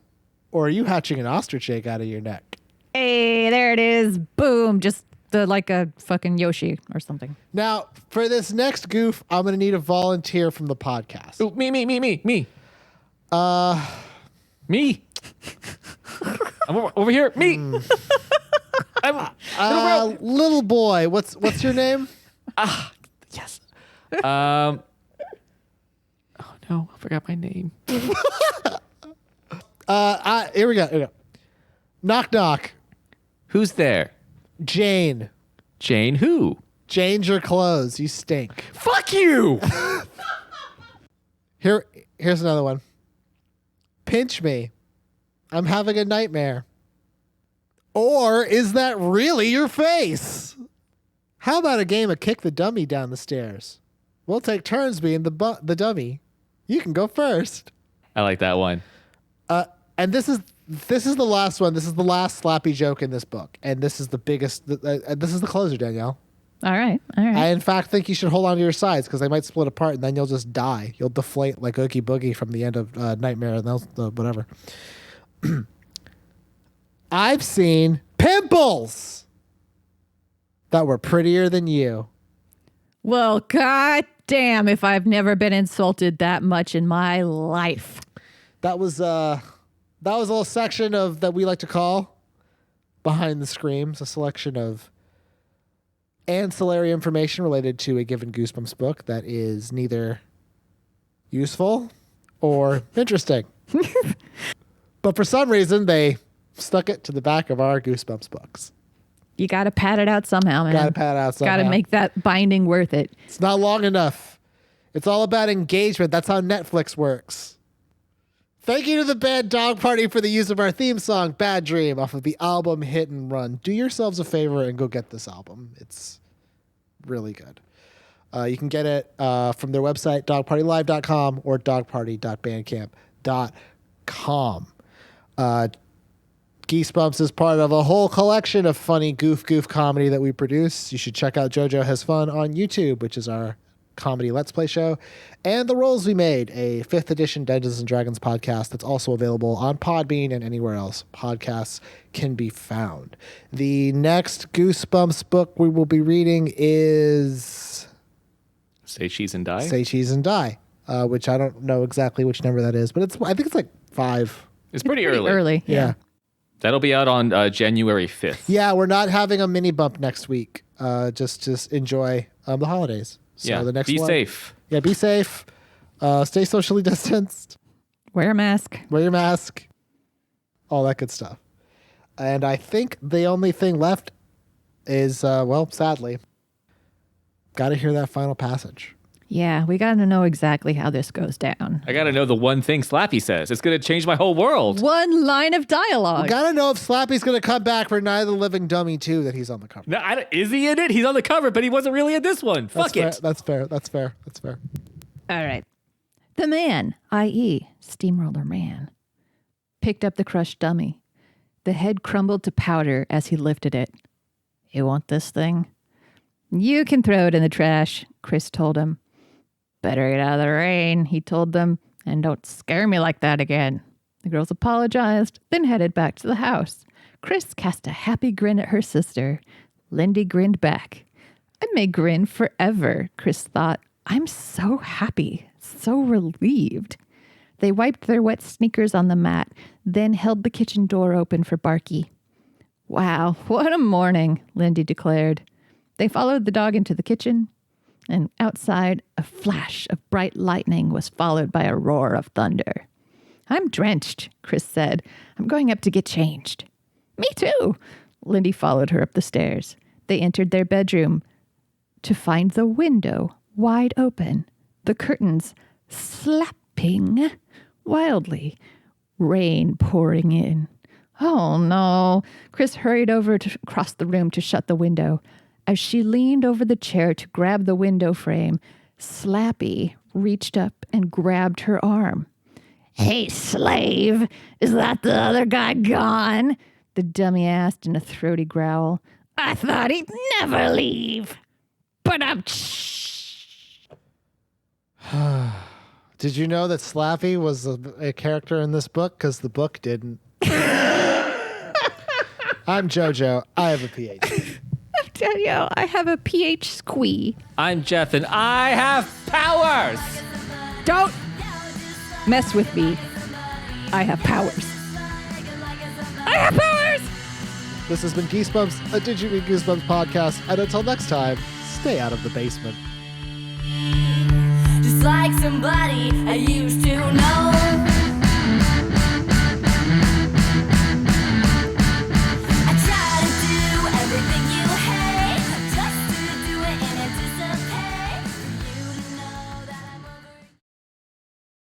Or are you hatching an ostrich egg out of your neck? Hey, there it is. Boom. Just like a fucking Yoshi or something. Now, for this next goof, I'm going to need a volunteer from the podcast. Ooh, me. Me. I'm over here. Me. Little boy, what's your name? Yes. Oh no, I forgot my name. Here we go. Knock, knock. Who's there? Jane. Jane who? Change your clothes. You stink. Fuck you! Here's another one. Pinch me. I'm having a nightmare. Or is that really your face? How about a game of kick the dummy down the stairs? We'll take turns being the dummy. You can go first. I like that one. And this is the last one. This is the last Slappy joke in this book, and this is the biggest. This is the closer, Danielle. All right. I in fact think you should hold on to your sides because they might split apart, and then you'll just die. You'll deflate like Oogie Boogie from the end of Nightmare and whatever. I've seen pimples that were prettier than you. Well, god damn if I've never been insulted that much in my life. That was a little section of that we like to call Behind the Screams, a selection of ancillary information related to a given Goosebumps book that is neither useful or interesting. But for some reason, they stuck it to the back of our Goosebumps books. You got to pad it out somehow, man. Got to pad it out somehow. Got to make that binding worth it. It's not long enough. It's all about engagement. That's how Netflix works. Thank you to the band Dog Party for the use of our theme song, Bad Dream, off of the album Hit and Run. Do yourselves a favor and go get this album. It's really good. You can get it from their website, dogpartylive.com or dogparty.bandcamp.com. Geesebumps is part of a whole collection of funny goof comedy that we produce. You should check out JoJo Has Fun on YouTube, which is our comedy Let's Play show, and The Rolls We Made, a 5th edition Dungeons and Dragons podcast that's also available on Podbean and anywhere else podcasts can be found. The next Goosebumps book we will be reading is Say Cheese and Die? Say Cheese and Die, which I don't know exactly which number that is, but I think it's like 5. It's pretty early. Early. Yeah. That'll be out on January 5th. Yeah, we're not having a mini bump next week. Just enjoy the holidays. So the next be one, safe. Yeah, be safe. Stay socially distanced. Wear a mask. Wear your mask. All that good stuff. And I think the only thing left is, sadly, got to hear that final passage. Yeah, we got to know exactly how this goes down. I got to know the one thing Slappy says. It's going to change my whole world. One line of dialogue. We got to know if Slappy's going to come back for Night of the Living Dummy 2 that he's on the cover. No, is he in it? He's on the cover, but he wasn't really in this one. Fuck it. That's fair. All right. The man, i.e., Steamroller Man, picked up the crushed dummy. The head crumbled to powder as he lifted it. You want this thing? You can throw it in the trash, Chris told him. Better get out of the rain, he told them, and don't scare me like that again. The girls apologized, then headed back to the house. Chris cast a happy grin at her sister. Lindy grinned back. I may grin forever, Chris thought. I'm so happy, so relieved. They wiped their wet sneakers on the mat, then held the kitchen door open for Barky. Wow, what a morning, Lindy declared. They followed the dog into the kitchen, and outside, a flash of bright lightning was followed by a roar of thunder. I'm drenched, Chris said. I'm going up to get changed. Me too. Lindy followed her up the stairs. They entered their bedroom to find the window wide open, the curtains slapping wildly, rain pouring in. Oh no. Chris hurried over across the room to shut the window. As she leaned over the chair to grab the window frame, Slappy reached up and grabbed her arm. Hey, slave, is that the other guy gone? The dummy asked in a throaty growl. I thought he'd never leave. But Did you know that Slappy was a character in this book? Because the book didn't. I'm JoJo. I have a PhD. Danielle. I have a pH squee. I'm Jeff, and I have powers. Don't mess with me. I have powers. I have powers! This has been Geesebumps, a Did You Mean Goosebumps podcast. And until next time, stay out of the basement. Just like somebody I used to know.